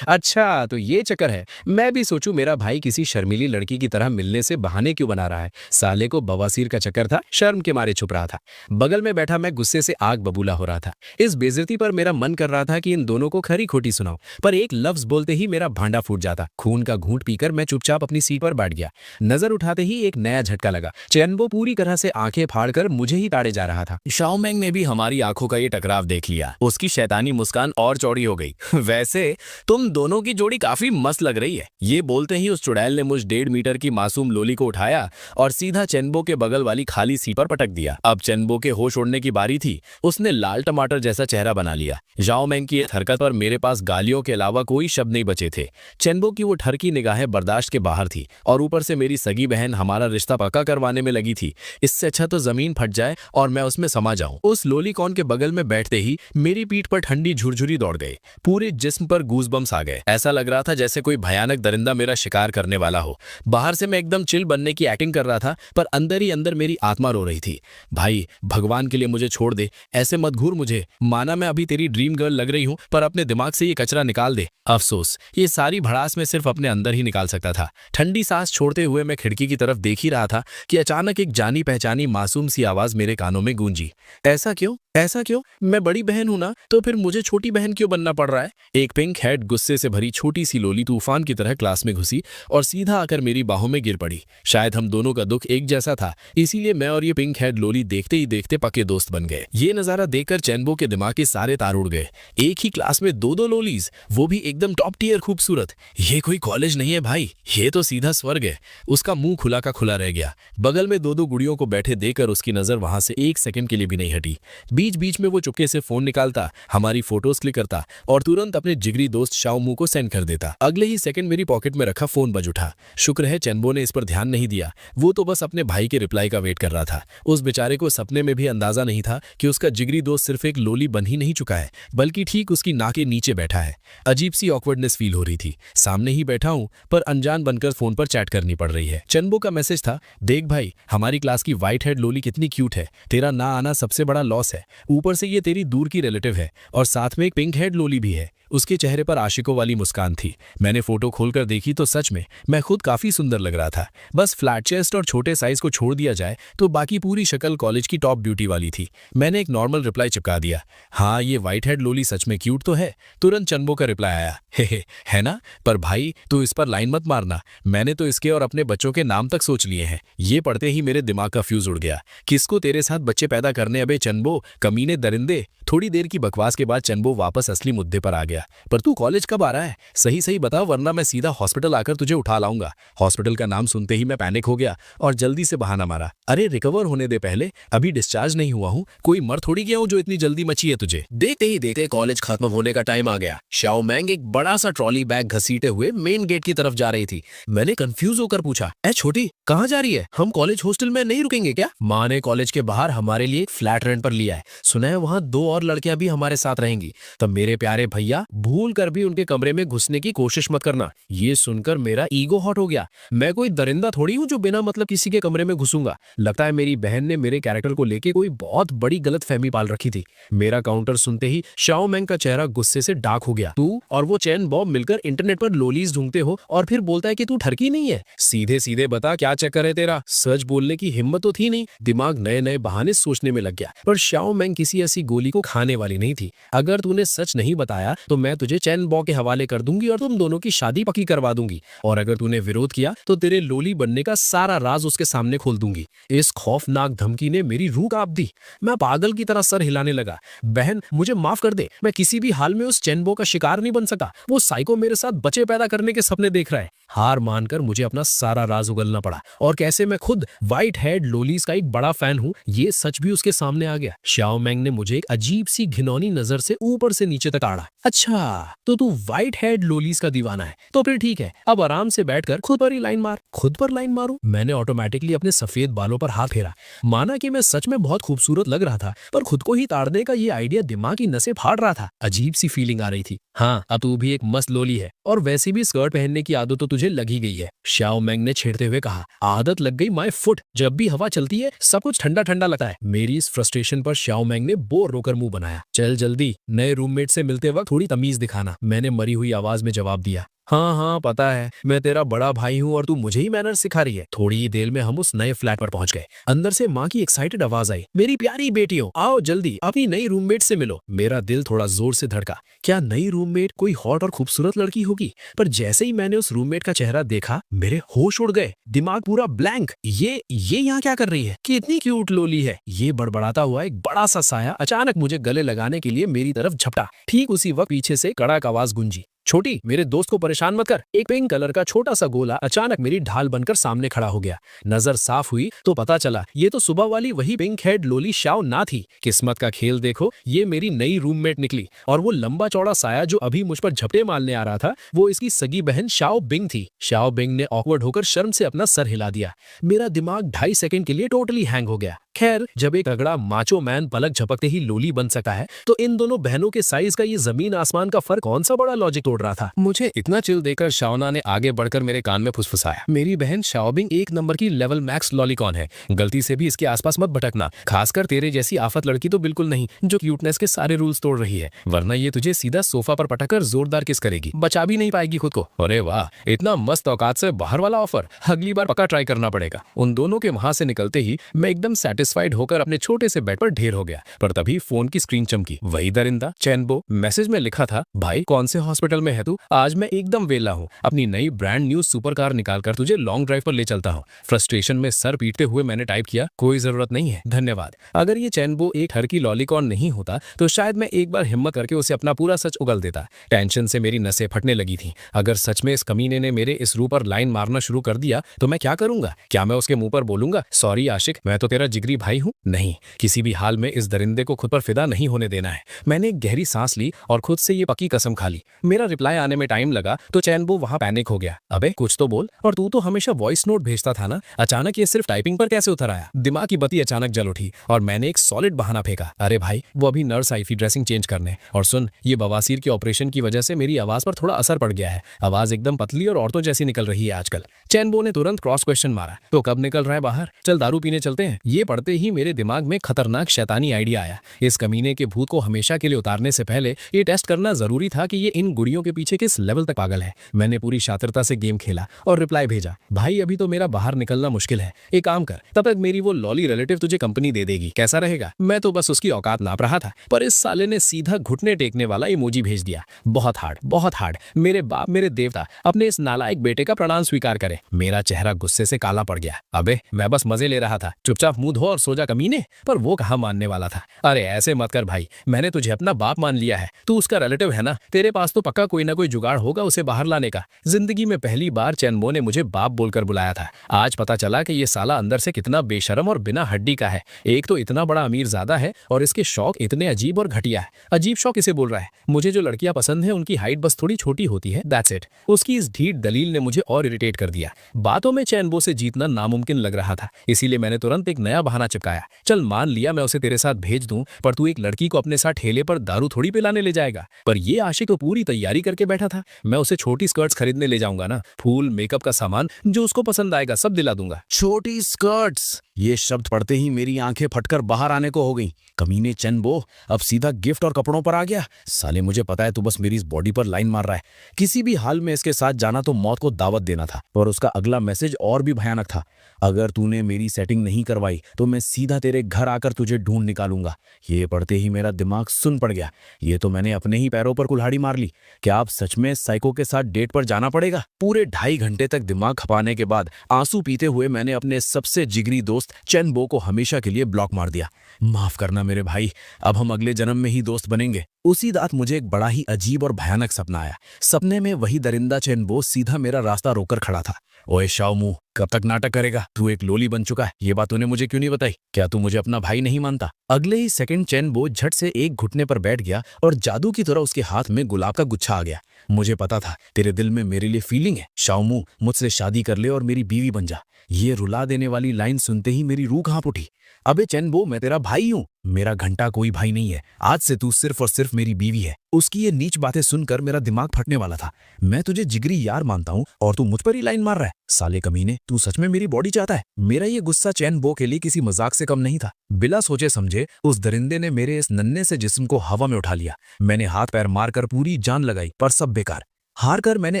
अच्छा तो ये चक्कर है। मैं भी सोचूं मेरा भाई किसी शर्मीली लड़की की तरह मिलने से बहाने क्यों बना रहा है। साले को बवासीर का चक्कर था, शर्म के मारे छुप रहा था। बगल में बैठा मैं गुस्से से आग बबूला हो रहा था। इस बेइज्जती पर मेरा मन कर रहा था कि इन दोनों को खरी खोटी सुनाऊं, पर एक लफ्ज बोलते ही मेरा भांडा फूट जाता। खून का घूंट पीकर मैं चुपचाप अपनी सीट पर बैठ गया। नजर उठाते ही एक नया झटका लगा। चैनबो पूरी तरह से आंखें फाड़कर मुझे ही ताड़े जा रहा था। शाओ मेंग ने भी हमारी आंखों का ये टकराव देख लिया। उसकी शैतानी मुस्कान और चौड़ी हो गई। वैसे तुम दोनों की जोड़ी काफी मस्त लग रही है। ये बोलते ही उस चुड़ैल ने मुझ 1.5 मीटर की मासूम लोली को उठाया और सीधा चैनबो के बगल वाली खाली सीट पर पटक दिया। अब चैनबो के होश उड़ने की बारी थी। उसने लाल टमाटर जैसा चेहरा बना लिया। शाओ मेंग की इस हरकत पर मेरे पास गालियों के अलावा कोई शब्द नहीं बचे थे। चैनबो की वो ठरकी निगाहें बर्दाश्त के बाहर थी और ऊपर से मेरी सगी बहन हमारा रिश्ता पक्का करवाने में लगी थी। इससे अच्छा तो जमीन फट जाए और मैं उसमें समा जाऊं। उस लोलीकॉन के बगल में बैठते ही मेरी पीठ पर ठंडी झुरझुरी दौड़ गई। पूरे जिस्म पर गूज़बम्स आ गए। ऐसा लग रहा था जैसे कोई भयानक दरिंदा मेरा शिकार करने वाला हो। बाहर से मैं एकदम चिल बनने की एक्टिंग कर रहा था, पर अंदर ही अंदर मेरी आत्मा रो रही थी। भाई भगवान के लिए मुझे छोड़ दे, ऐसे मत घूर मुझे। माना मैं अभी तेरी ड्रीम गर्ल लग रही हूँ, पर अपने दिमाग से ये कचरा निकाल दे। अफसोस ये सारी भड़ास मैं सिर्फ अपने अंदर ही निकाल सकता था। ठंडी सांस छोड़ते हुए मैं खिड़की की तरफ देख ही रहा था कि अचानक एक जानी पहचानी मासूम सी आवाज मेरे कानों में गूंजी। ऐसा क्यों, ऐसा क्यों? मैं बड़ी बहन हूं ना, तो फिर मुझे छोटी बहन क्यों बनना पड़ रहा है? एक पिंक हेड गुस्से से भरी छोटी सी लोली तूफान की तरह क्लास में घुसी और सीधा आकर मेरी बाहों में गिर पड़ी। शायद हम दोनों का दुख एक जैसा था, इसीलिए मैं और ये पिंक हेड लोली देखते ही देखते पक्के दोस्त बन गए। ये नजारा देखकर चैनबो के दिमाग के सारे तार उड़ गए। एक ही क्लास में 2-2 लोलीज, वो भी एकदम टॉप टियर खूबसूरत। ये कोई कॉलेज नहीं है भाई, ये तो सीधा स्वर्ग है। उसका मुंह खुला का खुला रह गया। बगल में 2-2 गुड़ियों को बैठे देखकर उसकी नजर वहां से एक सेकंड के लिए भी नहीं हटी। बीच बीच में वो चुपके से फोन निकालता, हमारी फोटोज क्लिक करता और तुरंत अपने जिगरी दोस्त शाओ मू को सेंड कर देता। अगले ही सेकंड मेरी पॉकेट में रखा फोन बज उठा। शुक्र है चैनबो ने इस पर ध्यान नहीं दिया। वो तो बस अपने भाई के रिप्लाई का वेट कर रहा था। उस बेचारे को सपने में भी अंदाजा नहीं था कि उसका जिगरी दोस्त सिर्फ एक लोली बन ही नहीं चुका है, बल्कि ठीक उसकी नाक के नीचे बैठा है। अजीब सी ऑकवर्डनेस फील हो रही थी। सामने ही बैठा हूं, पर अनजान बनकर फोन पर चैट करनी पड़ रही है। चैनबो का मैसेज था, देख भाई हमारी क्लास की व्हाइट हेड लोली कितनी क्यूट है, तेरा ना आना सबसे बड़ा लॉस है। ऊपर से ये तेरी दूर की रिलेटिव है और साथ में एक पिंक हेड लोली भी है। उसके चेहरे पर आशिकों वाली मुस्कान थी। मैंने फोटो खोलकर देखी तो सच में मैं खुद काफी सुंदर लग रहा था। बस फ्लैट चेस्ट और छोटे साइज को छोड़ दिया जाए तो बाकी पूरी शक्ल कॉलेज की टॉप ब्यूटी वाली थी। मैंने एक नॉर्मल रिप्लाई चिपका दिया, हाँ ये व्हाइट हेड लोली सच में क्यूट तो है। तुरंत चैनबो का रिप्लाई आया, हे है ना, पर भाई तू इस पर लाइन मत मारना, मैंने तो इसके और अपने बच्चों के नाम तक सोच लिए हैं। ये पढ़ते ही मेरे दिमाग का फ्यूज उड़ गया। किसको तेरे साथ बच्चे पैदा करने अबे चैनबो, कमीने दरिंदे। थोड़ी देर की बकवास के बाद चैनबो वापस असली मुद्दे पर आ गया। पर तू कॉलेज कब आ रहा है? सही सही बता, वरना मैं सीधा हॉस्पिटल आकर तुझे उठा लाऊंगा। हॉस्पिटल का नाम सुनते ही मैं पैनिक हो गया और जल्दी से बहाना मारा, अरे रिकवर होने दे पहले, अभी डिस्चार्ज नहीं हुआ हूँ, कोई मर थोड़ी गया हूँ जो इतनी जल्दी मची है तुझे। देखते ही देखते कॉलेज खत्म होने का टाइम आ गया। शाओ मेंग एक बड़ा सा ट्रॉली बैग घसीटे हुए मेन गेट की तरफ जा रही थी। मैंने कंफ्यूज होकर पूछा, ए छोटी कहाँ जा रही है? हम कॉलेज हॉस्टल में नहीं रुकेंगे क्या? माँ ने कॉलेज के बाहर हमारे लिए एक फ्लैट रेंट पर लिया है, सुना है वहाँ 2 और लड़कियां भी हमारे साथ रहेंगी। तब मेरे प्यारे भैया भूल कर भी उनके कमरे में घुसने की कोशिश मत करना। ये सुनकर मेरा ईगो हॉट हो गया। मैं कोई दरिंदा थोड़ी हूँ जो बिना मतलब किसी के कमरे में घुसूंगा। लगता है मेरी बहन ने मेरे कैरेक्टर को लेके कोई बहुत बड़ी गलतफहमी पाल रखी थी। मेरा काउंटर सुनते ही शाओ मेंग का चेहरा गुस्से से डार्क हो गया। तू और वो चैन बॉब मिलकर इंटरनेट पर लोलीज ढूंढते हो और फिर बोलता है कि तू ठरकी नहीं है। सीधे सीधे बता क्या चक्कर है तेरा? सच बोलने की हिम्मत तो थी नहीं। दिमाग नए नए बहाने सोचने में लग गया। पर शाओ मेंग किसी ऐसी गोली को खाने वाली नहीं थी। अगर तूने सच नहीं बताया तो मैं तुझे चैन बॉ के हवाले कर दूंगी और तुम दोनों की शादी पक्की करवा दूंगी। और अगर तूने विरोध किया तो तेरे लोली बनने का सारा राज उसके सामने खोल दूंगी। इस खौफनाक धमकी ने मेरी रूह कांप दी। मैं पागल की तरह सर हिलाने लगा। बहन मुझे माफ कर दे, मैं किसी भी हाल में उस चैनबो का शिकार नहीं बन सका। वो साइको मेरे साथ बच्चे पैदा करने के सपने देख रहा है। हार मानकर मुझे अपना सारा राज उगलना पड़ा और कैसे मैं खुद व्हाइट हेड लोलीज का एक बड़ा फैन हूँ ये सच भी उसके सामने आ गया। शाओ मेंग ने मुझे एक अजीब सी घिनौनी नजर से ऊपर से नीचे तक आड़ा। अच्छा अच्छा, तो तू व्हाइट हेड लोलीज का दीवाना है। तो फिर ठीक है, अब आराम से बैठकर खुद पर ही लाइन मार। खुद पर लाइन मारूं? मैंने ऑटोमेटिकली अपने सफेद बालों पर हाथ फेरा। माना कि मैं सच में बहुत खूबसूरत लग रहा था, पर खुद को ही ताड़ने का ये आइडिया दिमाग की नसें फाड़ रहा था। अजीब सी फीलिंग आ रही थी। हाँ, अब तू भी एक मस्त लोली है, और वैसे भी स्कर्ट पहनने की आदत तो तुझे लग ही गई है, शाओ मेंग ने छेड़ते हुए कहा। आदत लग गई माय फुट। जब भी हवा चलती है सब कुछ ठंडा ठंडा लगता है। मेरी इस फ्रस्ट्रेशन पर शाओ मेंग ने बोर रोकर मुंह बनाया। चल जल्दी, नए रूममेट से मिलते वक्त थोड़ी तमीज दिखाना, मैंने मरी हुई आवाज में जवाब दिया। हाँ हाँ पता है, मैं तेरा बड़ा भाई हूँ और तू मुझे ही मैनर्स सिखा रही है। थोड़ी ही देर में हम उस नए फ्लैट पर पहुंच गए। अंदर से माँ की एक्साइटेड आवाज आई, मेरी प्यारी बेटियों, आओ जल्दी अपनी नई रूममेट से मिलो। मेरा दिल थोड़ा जोर से धड़का। क्या नई रूममेट कोई हॉट और खूबसूरत लड़की होगी? पर जैसे ही मैंने उस रूममेट का चेहरा देखा, मेरे होश उड़ गए, दिमाग पूरा ब्लैंक। ये यहाँ क्या कर रही है? कितनी क्यूट लोली है। ये बड़बड़ाता हुआ एक बड़ा सा साया अचानक मुझे गले लगाने के लिए मेरी तरफ झपटा। ठीक उसी वक्त पीछे से कड़क आवाज गूंजी, छोटी, मेरे दोस्त को परेशान मत कर। एक पिंक कलर का छोटा सा गोला अचानक मेरी ढाल बनकर सामने खड़ा हो गया। नजर साफ हुई तो पता चला ये तो सुबह वाली वही पिंक हेड लोली शाओ ना थी। किस्मत का खेल देखो, ये मेरी नई रूममेट निकली, और वो लंबा चौड़ा साया जो अभी मुझ पर झपटे मारने आ रहा था, वो इसकी सगी बहन शाओ बिंग थी। शाओ बिंग ने ऑकवर्ड होकर शर्म से अपना सर हिला दिया। मेरा दिमाग 2.5 सेकंड के लिए टोटली हैंग हो गया। खैर, जब एक तगड़ा माचो मैन पलक झपकते ही लोली बन सकता है, तो इन दोनों बहनों के साइज का ये जमीन आसमान का फर्क कौन सा बड़ा लॉजिक तोड़ रहा था। मुझे इतना चिल देकर शाओना ने आगे बढ़कर मेरे कान में फुसफुसाया, मेरी बहन शाओबिंग एक नंबर की लेवल मैक्स लॉलीकॉन है, गलती से भी इसके आसपास मत भटकना। खासकर तेरे जैसी आफत लड़की तो बिल्कुल नहीं, जो क्यूटनेस के सारे रूल्स तोड़ रही है, वरना ये तुझे सीधा सोफा पर पटककर जोरदार किस करेगी, बचा भी नहीं पाएगी खुद को। अरे वाह, इतना मस्त औकात से बाहर वाला ऑफर, अगली बार पक्का ट्राई करना पड़ेगा। उन दोनों के वहां से निकलते ही मैं एकदम सेटिस्फाइड होकर अपने छोटे से बेड पर ढेर हो गया। पर तभी फोन की स्क्रीन चमकी। वही दरिंदा चैनबो। मैसेज में लिखा था, भाई कौन से हॉस्पिटल में है तू? आज मैं एकदम वेला हूँ, अपनी नई ब्रांड न्यू सुपर कार निकालकर तुझे लॉन्ग ड्राइव पर ले चलता हूँ। फ्रस्ट्रेशन में सर पीटते हुए मैंने टाइप किया, कोई जरूरत नहीं है, धन्यवाद। अगर ये चैनबो एक हरकी लॉलीकॉन नहीं होता तो शायद मैं एक बार हिम्मत करके उसे अपना पूरा सच उगल देता। टेंशन से मेरी नसें फटने लगी थी। अगर सच में इस कमीने ने मेरे इस रूह पर लाइन मारना शुरू कर दिया तो मैं क्या करूंगा? क्या मैं उसके मुंह पर बोलूंगा, सॉरी आशिक, मैं तो तेरा जिगरी भाई हूँ? नहीं, किसी भी हाल में इस दरिंदे को खुद पर फिदा नहीं होने देना है। मैंने एक गहरी सांस ली और खुद से ये पक्की कसम खा ली। मेरा रिप्लाई आने में टाइम लगा तो चैनबो वहां पैनिक हो गया। अबे कुछ तो बोल, और तू तो हमेशा वॉइस नोट भेजता था ना, अचानक ये सिर्फ टाइपिंग पर कैसे उतर आया? दिमाग की बत्ती अचानक जल उठी और मैंने एक सॉलिड बहाना फेंका, अरे भाई वो अभी नर्स आई थी ड्रेसिंग चेंज करने, और सुन, ये बवासीर के ऑपरेशन की वजह से मेरी आवाज पर थोड़ा असर पड़ गया है, आवाज एकदम पतली और औरतों जैसी निकल रही है आजकल। चैनबो ने तुरंत क्रॉस क्वेश्चन मारा, तो कब निकल रहा है बाहर? चल दारू पीने चलते हैं। ये पढ़ते ही मेरे दिमाग में खतरनाक शैतानी आइडिया आया। इस कमीने के भूत को हमेशा के लिए उतारने से पहले ये टेस्ट करना जरूरी था कि ये इन गुड़ियों के पीछे किस लेवल तक पागल है। मैंने पूरी शातिरता से गेम खेला और रिप्लाई भेजा, भाई अभी तो मेरा बाहर निकलना मुश्किल है, एक काम कर, तब तक मेरी वो लॉली रिलेटिव तुझे कंपनी दे देगी, कैसा रहेगा? मैं तो बस उसकी औकात नाप रहा था, पर इस साले ने सीधा घुटने टेकने वाला इमोजी भेज दिया। बहुत हार्ड, बहुत हार्ड। मेरे बाप, मेरे देवता, अपने इस नालायक बेटे का प्रणाम स्वीकार करे। मेरा चेहरा गुस्से से काला पड़ गया। अबे मैं बस मजे ले रहा था, चुपचाप मुंह धो और सो जा कमीने। पर वो कहाँ मानने वाला था। अरे ऐसे मत कर भाई, मैंने तुझे अपना बाप मान लिया है, तू उसका रिलेटिव है ना, तेरे पास तो पक्का कोई ना कोई जुगाड़ होगा उसे बाहर लाने का। जिंदगी में पहली बार चैनबो ने मुझे बाप बोलकर बुलाया था। आज पता चला कि ये साला अंदर से कितना बेशरम और बिना हड्डी का है। एक तो इतना बड़ा अमीर ज़्यादा है और इसके शौक इतने अजीब और घटिया है। अजीब शौक इसे बोल रहा है। मुझे जो लड़कियां पसंद है उनकी हाइट बस थोड़ी छोटी होती है, दैट्स इट। उसकी इस ढीठ दलील ने मुझे और इरिटेट कर दिया। बातों में चैनबो से जीतना नामुमकिन लग रहा था, इसीलिए मैंने तुरंत एक नया बहाना चिपकाया। चल मान लिया मैं उसे तेरे साथ भेज दूं, पर तू एक लड़की को अपने साथ ठेले पर दारू थोड़ी पिलाने ले जाएगा। पर ये आशिक तो पूरी तैयारी करके बैठा था, मैं उसे छोटी स्कर्ट्स खरीदने ले जाऊंगा ना, फूल मेकअप का सामान जो उसको पसंद आएगा सब दिला दूंगा। छोटी स्कर्ट्स, ये शब्द पढ़ते ही मेरी आंखें फटकर बाहर आने को हो गईं। कमीने चैनबो अब सीधा गिफ्ट और कपड़ों पर आ गया। साले मुझे पता है तू बस मेरी इस बॉडी पर लाइन मार रहा है। किसी भी हाल में इसके साथ जाना तो मौत को दावत देना था। और उसका अगला मैसेज और भी भयानक था, अगर तूने मेरी सेटिंग नहीं करवाई तो मैं सीधा तेरे घर आकर तुझे ढूंढ निकालूंगा। ये पढ़ते ही मेरा दिमाग सुन पड़ गया। ये तो मैंने अपने ही पैरों पर कुल्हाड़ी मार ली। क्या आप सच में साइको के साथ डेट पर जाना पड़ेगा? पूरे 2.5 घंटे तक दिमाग खपाने के बाद आंसू पीते हुए मैंने अपने सबसे जिगरी दोस्त चैनबो को हमेशा के लिए ब्लॉक मार दिया। माफ करना मेरे भाई, अब हम अगले जन्म में ही दोस्त बनेंगे। उसी रात मुझे एक बड़ा ही अजीब और भयानक सपना आया। सपने में वही दरिंदा चैनबो सीधा मेरा रास्ता रोकर खड़ा था। ओए शाओमू, कब तक नाटक करेगा? तू एक लोली बन चुका है, ये बात तूने मुझे क्यों नहीं बताई? क्या तू मुझे अपना भाई नहीं मानता? अगले ही सेकंड चैनबो झट से एक घुटने पर बैठ गया और जादू की तरह उसके हाथ में गुलाब का गुच्छा आ गया। मुझे पता था तेरे दिल में मेरे लिए फीलिंग है। शाओमू, मुझसे शादी कर ले और मेरी बीवी बन जा। ये रुला देने वाली लाइन सुनते ही मेरी रूह कांप उठी। अबे चैनबो, मैं तेरा भाई हूँ। मेरा घंटा कोई भाई नहीं है। आज से तू सिर्फ और सिर्फ मेरी बीवी है। उसकी ये नीच बातें सुनकर मेरा दिमाग फटने वाला था। मैं तुझे जिगरी यार मानता हूँ और तू मुझ पर ही लाइन मार रहा है। साले कमीने, तू सच में मेरी बॉडी चाहता है? मेरा ये गुस्सा चैनबो के लिए किसी मजाक से कम नहीं था। बिना सोचे समझे उस दरिंदे ने मेरे इस नन्हे से जिस्म को हवा में उठा लिया। मैंने हाथ पैर मारकर पूरी जान लगाई, पर सब बेकार। हार कर मैंने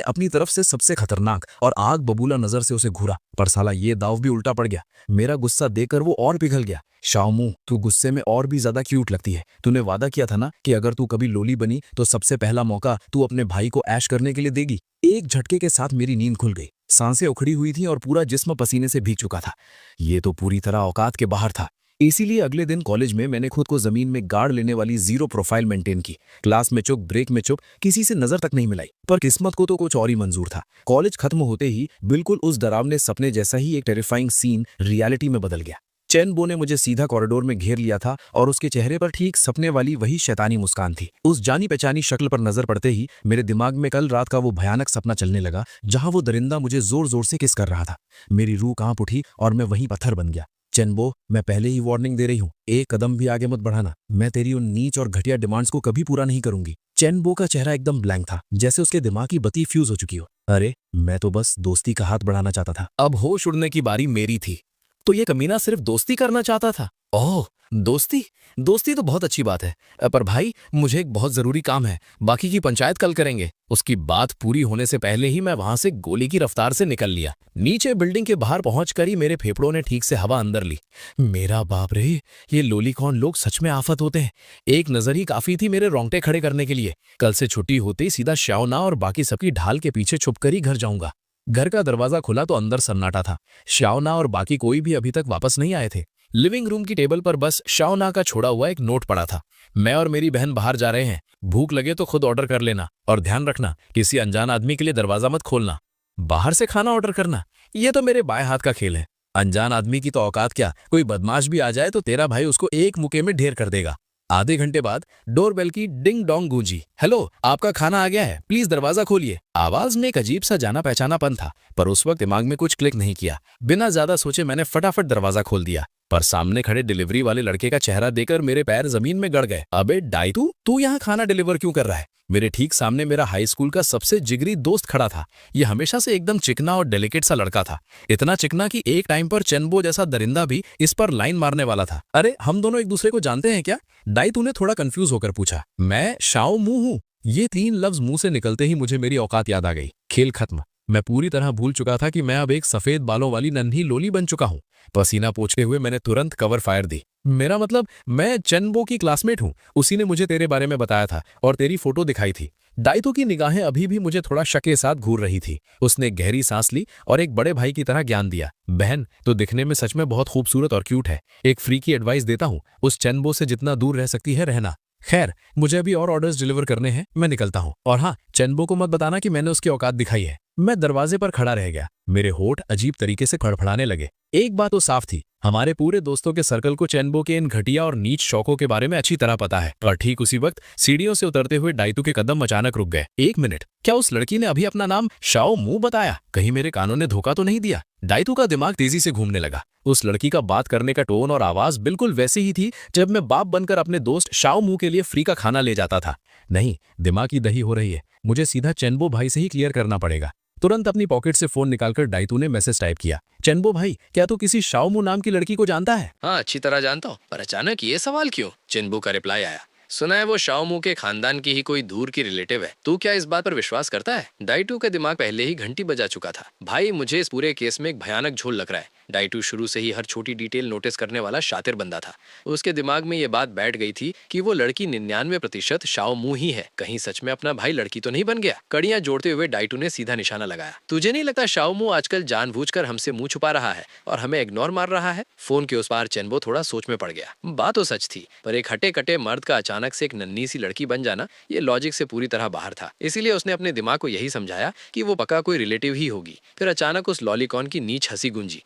अपनी तरफ से सबसे खतरनाक और आग बबूला नजर से उसे घूरा, पर साला ये दाव भी उल्टा पड़ गया। मेरा गुस्सा देखकर वो और पिघल गया। शाओमू, तू गुस्से में और भी ज्यादा क्यूट लगती है। तूने वादा किया था ना कि अगर तू कभी लोली बनी तो सबसे पहला मौका तू अपने भाई को ऐश करने के लिए देगी। एक झटके के साथ मेरी नींद खुल गई। सांसें उखड़ी हुई थी और पूरा जिस्म पसीने से भीग चुका था। ये तो पूरी तरह औकात के बाहर था। इसीलिए अगले दिन कॉलेज में मैंने खुद को जमीन में गाड़ लेने वाली जीरो प्रोफाइल मेंटेन की। क्लास में चुप, ब्रेक में चुप, किसी से नजर तक नहीं मिलाई। पर किस्मत को तो कुछ और ही मंजूर था। कॉलेज खत्म होते ही बिल्कुल उस डरावने सपने जैसा ही एक टेरिफाइंग सीन रियलिटी में बदल गया। चैनबो ने मुझे सीधा कॉरिडोर में घेर लिया था और उसके चेहरे पर ठीक सपने वाली वही शैतानी मुस्कान थी। उस जानी पहचानी शक्ल पर नजर पड़ते ही मेरे दिमाग में कल रात का वो भयानक सपना चलने लगा जहां वो दरिंदा मुझे जोर जोर से किस कर रहा था। मेरी रूह कांप उठी और मैं वहीं पत्थर बन गया। चैनबो, मैं पहले ही वार्निंग दे रही हूँ, एक कदम भी आगे मत बढ़ाना। मैं तेरी उन नीच और घटिया डिमांड्स को कभी पूरा नहीं करूंगी। चैनबो का चेहरा एकदम ब्लैंक था, जैसे उसके दिमाग की बत्ती फ्यूज हो चुकी हो। अरे, मैं तो बस दोस्ती का हाथ बढ़ाना चाहता था। अब होश उड़ने की बारी मेरी थी। तो ये कमीना सिर्फ दोस्ती करना चाहता था। ओह, दोस्ती? दोस्ती तो बहुत अच्छी बात है, पर भाई मुझे एक बहुत जरूरी काम है। बाकी की पंचायत कल करेंगे। उसकी बात पूरी होने से पहले ही मैं वहां से गोली की रफ्तार से निकल लिया। नीचे बिल्डिंग के बाहर पहुंचकर ही मेरे फेफड़ों ने ठीक से हवा अंदर ली। मेरा बाप रे, ये लोलीकॉन लोग सच में आफत होते हैं। एक नजर ही काफी थी मेरे रोंगटे खड़े करने के लिए। कल से छुट्टी होते ही सीधा श्याओना और बाकी सबकी ढाल के पीछे छुपकर ही घर जाऊंगा। घर का दरवाजा खुला तो अंदर सन्नाटा था। श्याओना और बाकी कोई भी अभी तक वापस नहीं आए थे। लिविंग रूम की टेबल पर बस श्याओना का छोड़ा हुआ एक नोट पड़ा था। मैं और मेरी बहन बाहर जा रहे हैं। भूख लगे तो खुद ऑर्डर कर लेना और ध्यान रखना किसी अनजान आदमी के लिए दरवाजा मत खोलना। बाहर से खाना ऑर्डर करना, यह तो मेरे बाएं हाथ का खेल है। अनजान आदमी की तो औकात क्या, कोई बदमाश भी आ जाए तो तेरा भाई उसको एक मुक्के में ढेर कर देगा। आधे घंटे बाद डोरबेल की डिंग डोंग गूंजी। हेलो, आपका खाना आ गया है, प्लीज दरवाजा खोलिए। आवाज में एक अजीब सा जाना पहचानापन था, पर उस वक्त दिमाग में कुछ क्लिक नहीं किया। बिना ज्यादा सोचे मैंने फटाफट दरवाजा खोल दिया, पर सामने खड़े डिलीवरी वाले लड़के का चेहरा देखकर मेरे पैर जमीन में गड़ गए। अबे डाइतू, तू यहाँ खाना डिलीवर क्यों कर रहा है? मेरे ठीक सामने मेरा हाई स्कूल का सबसे जिगरी दोस्त खड़ा था। ये हमेशा से एकदम चिकना और डेलिकेट सा लड़का था। इतना चिकना कि एक टाइम पर चैनबो जैसा दरिंदा भी इस पर लाइन मारने वाला था। अरे, हम दोनों एक दूसरे को जानते हैं क्या? डाइतू ने थोड़ा कंफ्यूज होकर पूछा। मैं शाओमू हूँ। ये 3 लफ्ज मुंह से निकलते ही मुझे मेरी औकात याद आ गई। खेल खत्म। मैं पूरी तरह भूल चुका था कि मैं अब एक सफेद बालों वाली नन्ही लोली बन चुका हूँ। पसीना पोंछते हुए मैंने तुरंत कवर फायर दी। मेरा मतलब, मैं चैनबो की क्लासमेट हूँ। उसी ने मुझे तेरे बारे में बताया था और तेरी फोटो दिखाई थी। डाइतो की निगाहें अभी भी मुझे थोड़ा शक के साथ घूर रही थी। उसने गहरी सांस ली और एक बड़े भाई की तरह ज्ञान दिया। बहन तो दिखने में सच में बहुत खूबसूरत और क्यूट है। एक फ्री की एडवाइस देता हूँ, उस चैनबो से जितना दूर रह सकती है रहना। खैर, मुझे अभी और ऑर्डर्स डिलीवर करने हैं, मैं निकलता हूँ। और हाँ, चैनबो को मत बताना कि मैंने उसकी औकात दिखाई है। मैं दरवाजे पर खड़ा रह गया। मेरे होठ अजीब तरीके से फड़फड़ाने लगे। एक बात तो साफ थी, हमारे पूरे दोस्तों के सर्कल को चैनबो के इन घटिया और नीच शौकों के बारे में अच्छी तरह पता है। और ठीक उसी वक्त सीढ़ियों से उतरते हुए डाइतू के कदम अचानक रुक गए। 1 मिनट, क्या उस लड़की ने अभी अपना नाम शाओमू बताया? कहीं मेरे कानों ने धोखा तो नहीं दिया? डाइतू का दिमाग तेजी से घूमने लगा। उस लड़की का बात करने का टोन और आवाज बिल्कुल वैसी ही थी जब मैं बाप बनकर अपने दोस्त शाओमू के लिए फ्री का खाना ले जाता था। नहीं, दिमाग की दही हो रही है। मुझे सीधा चैनबो भाई से ही क्लियर करना पड़ेगा। तुरंत अपनी पॉकेट से फोन निकालकर डाइतू ने मैसेज टाइप किया। चैनबो भाई, क्या तू किसी शाओमू नाम की लड़की को जानता है? हाँ, अच्छी तरह जानता हूँ, पर अचानक ये सवाल क्यों? चिन्बू का रिप्लाई आया। सुना है वो शाओमू के खानदान की ही कोई दूर की रिलेटिव है। तू क्या इस बात पर विश्वास करता है? डाइटू का दिमाग पहले ही घंटी बजा चुका था। भाई, मुझे इस पूरे केस में एक भयानक झोल लग रहा है। डाइटू शुरू से ही हर छोटी डिटेल नोटिस करने वाला शातिर बंदा था। उसके दिमाग में ये बात बैठ गई थी कि वो लड़की 99% शाओमू ही है। कहीं सच में अपना भाई लड़की तो नहीं बन गया? कड़ियां जोड़ते हुए डाइटू ने सीधा निशाना लगाया। तुझे नहीं लगता शाओमू आजकल जानबूझकर हमसे मुंह छुपा रहा है और हमें इग्नोर मार रहा है? फोन के उस पार चैनबो थोड़ा सोच में पड़ गया। बात तो सच थी, पर एक हटे कटे मर्द का अचानक अचानक से एक नन्ही सी लड़की बन जाना, ये लॉजिक से पूरी तरह बाहर था। इसीलिए उसने अपने दिमाग को यही समझाया कि वो पक्का कोई रिलेटिव ही होगी। फिर अचानक उस लॉलीकॉन की नीच हंसी गूंजी।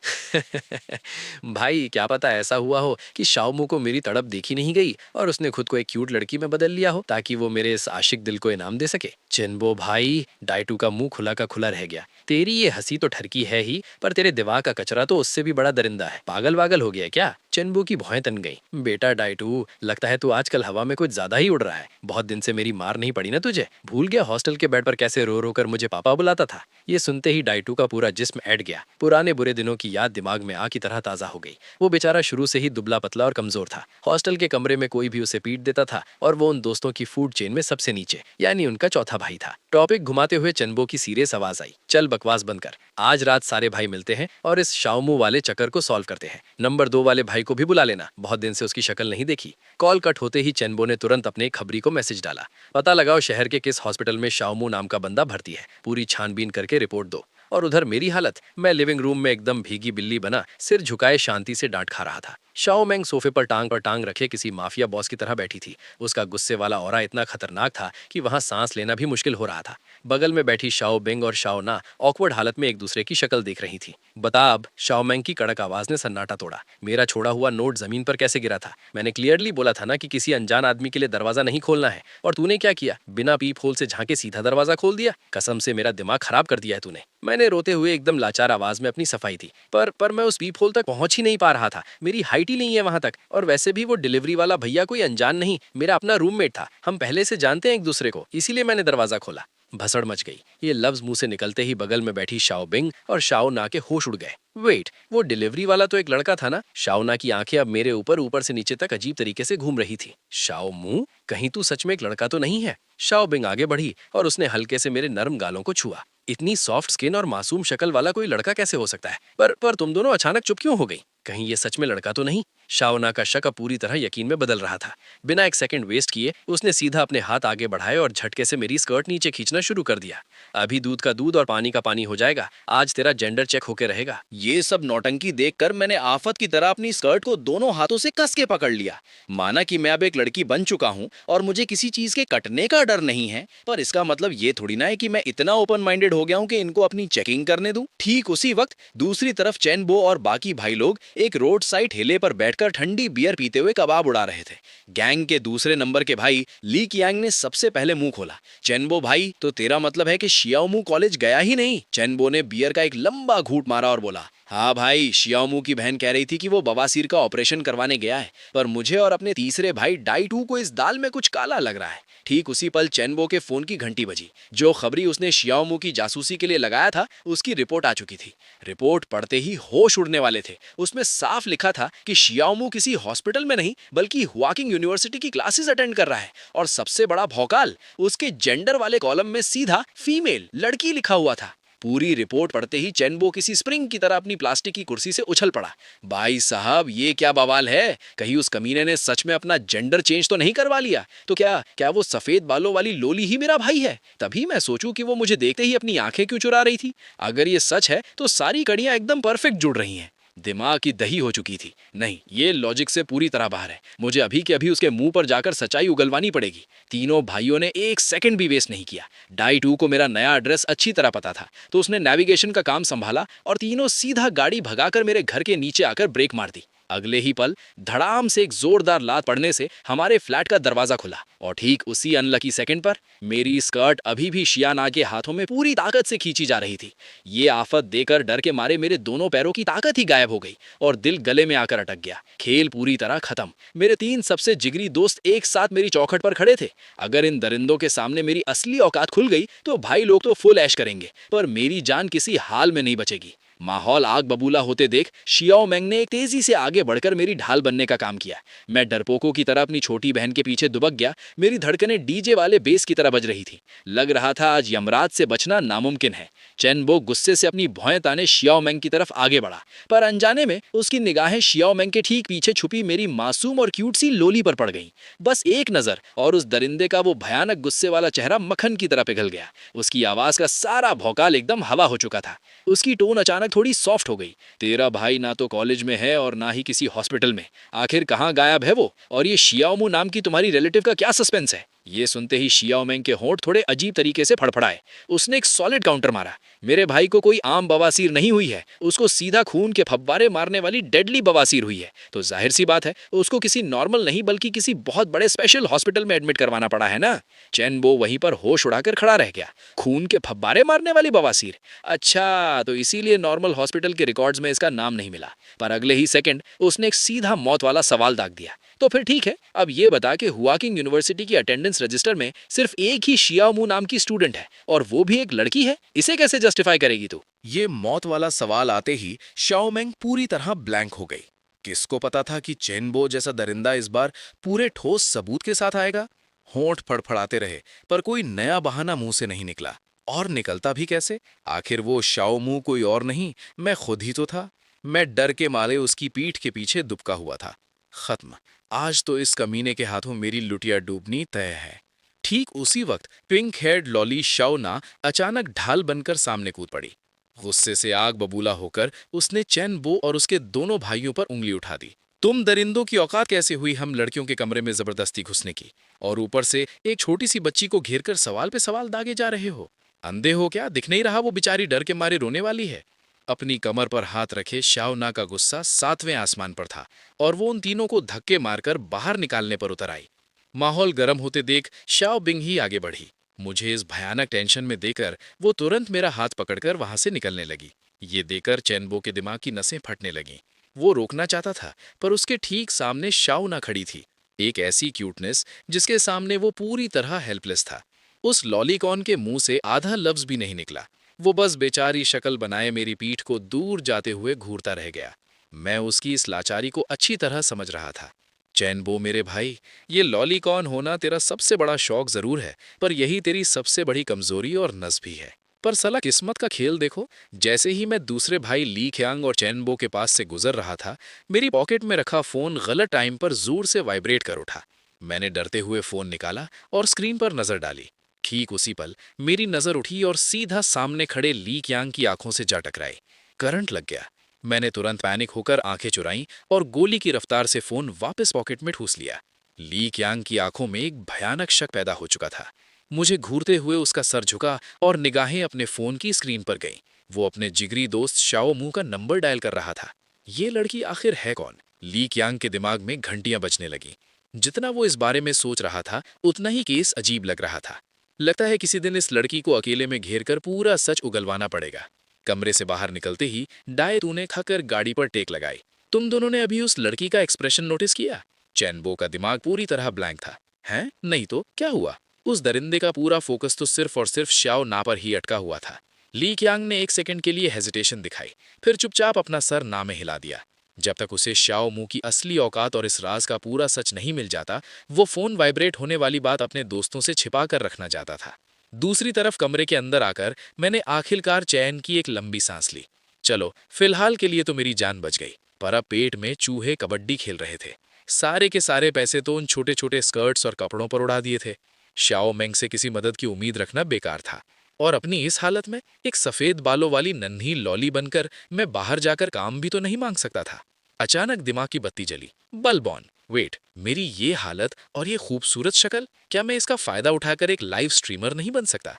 भाई क्या पता ऐसा हुआ हो कि शाओमू को मेरी तड़प देखी नहीं गई और उसने खुद को एक क्यूट लड़की में बदल लिया हो ताकि वो मेरे इस आशिक दिल को इनाम दे सके। चिन्बो भाई, डाइटू का मुंह खुला का खुला रह गया। तेरी ये हंसी तो ठरकी है ही, पर तेरे दिमाग का कचरा तो उससे भी बड़ा दरिंदा है। पागल वागल हो गया क्या? चिन्बो की भौहें तन गई। बेटा डाइटू, लगता है तू आजकल हवा में कुछ ज्यादा ही उड़ रहा है। बहुत दिन से मेरी मार नहीं पड़ी ना तुझे? भूल गया हॉस्टल के बेड पर कैसे रो रो कर मुझे पापा बुलाता था? ये सुनते ही डाइटू का पूरा जिस्म ऐड गया। पुराने बुरे दिनों की याद दिमाग में आग की तरह ताजा हो गई। वो बेचारा शुरू से ही दुबला पतला और कमजोर था। हॉस्टल के कमरे में कोई भी उसे पीट देता था और वो उन दोस्तों की फूड चेन में सबसे नीचे, यानी उनका चौथा भाई था। टॉपिक घुमाते हुए चिन्बो की सीरियस आवाज आई, चल बकवास बंद कर, आज रात सारे भाई मिलते हैं और इस शाओमू वाले चक्कर को सॉल्व करते हैं। नंबर 2 वाले भाई को भी बुला लेना, बहुत दिन से उसकी शक्ल नहीं देखी। कॉल कट होते ही चिन्बो ने तुरंत अपने खबरी को मैसेज डाला, पता लगाओ शहर के किस हॉस्पिटल में शाओमू नाम का बंदा भर्ती है, पूरी छानबीन करके रिपोर्ट दो। और उधर मेरी हालत, मैं लिविंग रूम में एकदम भीगी बिल्ली बना सिर झुकाए शांति से डांट खा रहा था। शाओ मेंग सोफे पर टांग रखे किसी माफिया बॉस की तरह बैठी थी। उसका गुस्से वाला ऑरा इतना खतरनाक था कि वहां सांस लेना भी मुश्किल हो रहा था। बगल में बैठी शाओ बेंग और शाओ ना ऑकवर्ड हालत में एक दूसरे की शक्ल देख रही थी। बता अब, शाओ मेंग की कड़क आवाज ने सन्नाटा तोड़ा। मेरा छोड़ा हुआ नोट जमीन पर कैसे गिरा था? मैंने क्लियरली बोला था ना कि किसी अनजान आदमी के लिए दरवाजा नहीं खोलना है, और तूने क्या किया? बिना पीप होल से झांके सीधा दरवाजा खोल दिया। कसम से मेरा दिमाग खराब कर दिया है तूने। मैंने रोते हुए एकदम लाचार आवाज में अपनी सफाई दी। पर मैं उस पीप होल तक पहुंच ही नहीं पा रहा था। मेरी हाइट ही नहीं है वहां तक। और वैसे भी वो डिलीवरी वाला भैया कोई अनजान नहीं, मेरा अपना रूममेट था। हम पहले से जानते हैं एक दूसरे को, इसीलिए मैंने दरवाजा खोला। भसड़ मच गई। ये लफ्ज मुंह से निकलते ही बगल में बैठी शाओ बिंग और शाओ ना के होश उड़ गए। वेट, वो डिलीवरी वाला तो एक लड़का था ना? शाओ ना की आंखें अब मेरे ऊपर से नीचे तक अजीब तरीके से घूम रही थी। शाओ मुंह, कहीं तू सच में एक लड़का तो नहीं है? शाओ बिंग आगे बढ़ी और उसने हल्के से मेरे नरम गालों को छुआ। इतनी सॉफ्ट स्किन और मासूम शक्ल वाला कोई लड़का कैसे हो सकता है? पर तुम दोनों अचानक चुप क्यों हो गई? कहीं ये सच में लड़का तो नहीं? शाओना का शक अब पूरी तरह यकीन में बदल रहा था। बिना एक सेकंड वेस्ट किए उसने सीधा अपने हाथ आगे बढ़ाए और झटके से मेरी स्कर्ट नीचे खींचना शुरू कर दिया। अभी दूध का दूध और पानी का पानी हो जाएगा, आज तेरा जेंडर चेक होके रहेगा। ये सब नौटंकी देखकर मैंने आफत की तरह अपनी स्कर्ट को दोनों हाथों से कस के पकड़ लिया। माना कि मैं अब एक लड़की बन चुका हूँ और मुझे किसी चीज के कटने का डर नहीं है, पर इसका मतलब ये थोड़ी ना है कि मैं इतना ओपन माइंडेड हो गया हूँ कि इनको अपनी चेकिंग करने दूं। ठीक उसी वक्त दूसरी तरफ चैनबो और बाकी भाई लोग एक रोड साइड ठेले पर बैठकर ठंडी बियर पीते हुए कबाब उड़ा रहे थे। गैंग के दूसरे नंबर के भाई ली कियांग ने सबसे पहले मुंह खोला। चैनबो भाई, तो तेरा मतलब है कि शियाओमू कॉलेज गया ही नहीं? चैनबो ने बियर का एक लंबा घूंट मारा और बोला, हाँ भाई, शियाओमू की बहन कह रही थी कि वो बवासीर का ऑपरेशन करवाने गया है, पर मुझे और अपने तीसरे भाई डाइटू को इस दाल में कुछ काला लग रहा है। ठीक उसी पल चैनबो के फोन की घंटी बजी। जो खबरी उसने शियाओमू की जासूसी के लिए लगाया था उसकी रिपोर्ट आ चुकी थी। रिपोर्ट पढ़ते ही होश उड़ने वाले थे। उसमें साफ लिखा था कि शियाओमू किसी हॉस्पिटल में नहीं बल्कि हुआकिंग यूनिवर्सिटी की क्लासेस अटेंड कर रहा है, और सबसे बड़ा भौकाल, उसके जेंडर वाले कॉलम में सीधा फीमेल, लड़की लिखा हुआ था। पूरी रिपोर्ट पढ़ते ही चैनबो किसी स्प्रिंग की तरह अपनी प्लास्टिक की कुर्सी से उछल पड़ा। भाई साहब, ये क्या बवाल है? कहीं उस कमीने ने सच में अपना जेंडर चेंज तो नहीं करवा लिया? तो क्या वो सफेद बालों वाली लोली ही मेरा भाई है? तभी मैं सोचूं कि वो मुझे देखते ही अपनी आंखें क्यों चुरा रही थी। अगर ये सच है तो सारी कड़ियां एकदम परफेक्ट जुड़ रही हैं। दिमाग की दही हो चुकी थी। नहीं, ये लॉजिक से पूरी तरह बाहर है। मुझे अभी के अभी उसके मुंह पर जाकर सच्चाई उगलवानी पड़ेगी। तीनों भाइयों ने एक सेकंड भी वेस्ट नहीं किया। डाई टू को मेरा नया एड्रेस अच्छी तरह पता था, तो उसने नेविगेशन का काम संभाला और तीनों सीधा गाड़ी भगाकर मेरे घर के नीचे आकर ब्रेक मार दी। अगले ही पल धड़ाम से एक जोरदार लात पड़ने से हमारे फ्लैट का दरवाजा खुला, और ठीक उसी अनलकी सेकंड पर मेरी स्कर्ट अभी भी शियाना के हाथों में पूरी ताकत से खींची जा रही थी। ये आफत देकर डर के मारे मेरे दोनों पैरों की ताकत ही गायब हो गई और दिल गले में आकर अटक गया। खेल पूरी तरह खत्म। मेरे 3 सबसे जिगरी दोस्त एक साथ मेरी चौखट पर खड़े थे। अगर इन दरिंदों के सामने मेरी असली औकात खुल गई तो भाई लोग तो फुल ऐश करेंगे, पर मेरी जान किसी हाल में नहीं बचेगी। माहौल आग बबूला होते देख शियाओ मेंग ने एक तेजी से आगे बढ़कर मेरी ढाल बनने का काम किया। मैं डरपोकों की तरह अपनी छोटी बहन के पीछे दुबक गया। मेरी धड़कनें डीजे वाले बेस की तरह बज रही थी। लग रहा था आज यमराज से बचना नामुमकिन है। चैनबो गुस्से से अपनी भौएं ताने शियाओ मेंग की तरफ आगे बढ़ा, पर अनजाने में उसकी निगाहें शियाओ मेंग के ठीक पीछे छुपी मेरी मासूम और क्यूट सी लोली पर पड़ गईं। बस एक नजर और उस दरिंदे का वो भयानक गुस्से वाला चेहरा मक्खन की तरह पिघल गया। उसकी आवाज का सारा भौकाल एकदम हवा हो चुका था। उसकी टोन अचानक दिमाग थोड़ी सॉफ्ट हो गई। तेरा भाई ना तो कॉलेज में है और ना ही किसी हॉस्पिटल में, आखिर कहाँ गायब है वो? और ये शियाओमू नाम की तुम्हारी रिलेटिव का क्या सस्पेंस है? ये सुनते ही शियाओमेंग के होंठ थोड़े अजीब तरीके से फड़फड़ाए। उसने एक सॉलिड काउंटर मारा। मेरे भाई को कोई आम बवासीर नहीं हुई है, उसको सीधा खून के फव्वारे मारने वाली डेडली बवासीर हुई है। तो जाहिर सी बात है उसको किसी नॉर्मल नहीं बल्कि किसी बहुत बड़े स्पेशल हॉस्पिटल में एडमिट करवाना पड़ा है ना। चेनबो वहीं पर होश उड़ाकर खड़ा रह गया। खून के फव्वारे मारने वाली बवासीर? अच्छा, तो इसीलिए नॉर्मल हॉस्पिटल के रिकॉर्ड्स में इसका नाम नहीं मिला। पर अगले ही सेकंड उसने एक सीधा मौत वाला सवाल दाग दिया। तो फिर ठीक है, अब ये बता कि हुआकिंग यूनिवर्सिटी की अटेंडेंस रजिस्टर में सिर्फ एक ही शियाओमू नाम की स्टूडेंट है और वो भी एक लड़की है। इसे कैसे जस्टिफाई करेगी तू? ये मौत वाला सवाल आते ही शाओमेंग पूरी तरह ब्लैंक हो गई। किसको पता था कि चेनबो जैसा दरिंदा इस बार पूरे ठोस सबूत के साथ आएगा। होंठ फड़फड़ाते रहे पर कोई नया बहाना मुंह से नहीं निकला। और निकलता भी कैसे? आखिर वो शाओमू कोई और नहीं, मैं खुद ही तो था। मैं डर के मारे उसकी पीठ के पीछे दुबका हुआ था। खत्म, आज तो इस कमीने के हाथों मेरी लुटिया डूबनी तय है। ठीक उसी वक्त पिंक हेयर्ड लॉली शाओना अचानक ढाल बनकर सामने कूद पड़ी। गुस्से से आग बबूला होकर उसने चेनबो और उसके दोनों भाइयों पर उंगली उठा दी। तुम दरिंदों की औकात कैसे हुई हम लड़कियों के कमरे में जबरदस्ती घुसने की? और ऊपर से एक छोटी सी बच्ची को घेरकर सवाल पे सवाल दागे जा रहे हो? अंधे हो क्या? दिख नहीं रहा वो बेचारी डर के मारे रोने वाली है? अपनी कमर पर हाथ रखे शाओना का गुस्सा 7वें आसमान पर था और वो उन तीनों को धक्के मारकर बाहर निकालने पर उतर आई। माहौल गर्म होते देख शाओ बिंग ही आगे बढ़ी। मुझे इस भयानक टेंशन में देकर वो तुरंत मेरा हाथ पकड़कर वहां से निकलने लगी। ये देकर चेनबो के दिमाग की नसें फटने लगीं। वो रोकना चाहता था पर उसके ठीक सामने शाओना खड़ी थी, एक ऐसी क्यूटनेस जिसके सामने वो पूरी तरह हेल्पलेस था। उस लॉलीकॉन के मुंह से आधा लफ्ज भी नहीं निकला। वो बस बेचारी शक्ल बनाए मेरी पीठ को दूर जाते हुए घूरता रह गया। मैं उसकी इस लाचारी को अच्छी तरह समझ रहा था। चैनबो मेरे भाई, ये लॉलीकॉन होना तेरा सबसे बड़ा शौक जरूर है, पर यही तेरी सबसे बड़ी कमजोरी और नस भी है। पर साला किस्मत का खेल देखो, जैसे ही मैं दूसरे भाई ली ख्यांग और चैनबो के पास से गुजर रहा था, मेरी पॉकेट में रखा फोन गलत टाइम पर जोर से वाइब्रेट कर उठा। मैंने डरते हुए फोन निकाला और स्क्रीन पर नजर डाली। ठीक उसी पल मेरी नजर उठी और सीधा सामने खड़े ली क्यांग की आंखों से जा टकराई। करंट लग गया। मैंने तुरंत पैनिक होकर आंखें चुराईं और गोली की रफ्तार से फोन वापस पॉकेट में ठूस लिया। ली क्यांग की आंखों में एक भयानक शक पैदा हो चुका था। मुझे घूरते हुए उसका सर झुका और निगाहें अपने फोन की स्क्रीन पर गईं। वो अपने जिगरी दोस्त शाओ मू का नंबर डायल कर रहा था। ये लड़की आखिर है कौन? ली क्यांग के दिमाग में घंटियां बजने लगीं। जितना वो इस बारे में सोच रहा था उतना ही केस अजीब लग रहा था। लगता है किसी दिन इस लड़की को अकेले में घेरकर पूरा सच उगलवाना पड़ेगा। कमरे से बाहर निकलते ही डाय तूने खाकर गाड़ी पर टेक लगाई। तुम दोनों ने अभी उस लड़की का एक्सप्रेशन नोटिस किया? चैनबो का दिमाग पूरी तरह ब्लैंक था। हैं? नहीं तो क्या हुआ? उस दरिंदे का पूरा फोकस तो सिर्फ और सिर्फ शाओ ना पर ही अटका हुआ था। ली क्यांग ने एक सेकंड के लिए हेजिटेशन दिखाई, फिर चुपचाप अपना सर ना में हिला दिया। जब तक उसे शाओ मू की असली औकात और इस राज का पूरा सच नहीं मिल जाता, वो फोन वाइब्रेट होने वाली बात अपने दोस्तों से छिपा कर रखना चाहता था। दूसरी तरफ कमरे के अंदर आकर मैंने आखिरकार चैन की एक लंबी सांस ली। चलो, फिलहाल के लिए तो मेरी जान बच गई, पर अब पेट में चूहे कबड्डी खेल रहे थे। सारे के सारे पैसे तो उन छोटे छोटे स्कर्ट्स और कपड़ों पर उड़ा दिए थे। शाओ मेंग से किसी मदद की उम्मीद रखना बेकार था, और अपनी इस हालत में एक सफेद बालों वाली नन्ही लॉली बनकर मैं बाहर जाकर काम भी तो नहीं मांग सकता था। अचानक दिमाग की बत्ती जली। Bulb on. वेट, मेरी ये हालत और ये खूबसूरत शक्ल, क्या मैं इसका फायदा उठाकर एक लाइव स्ट्रीमर नहीं बन सकता?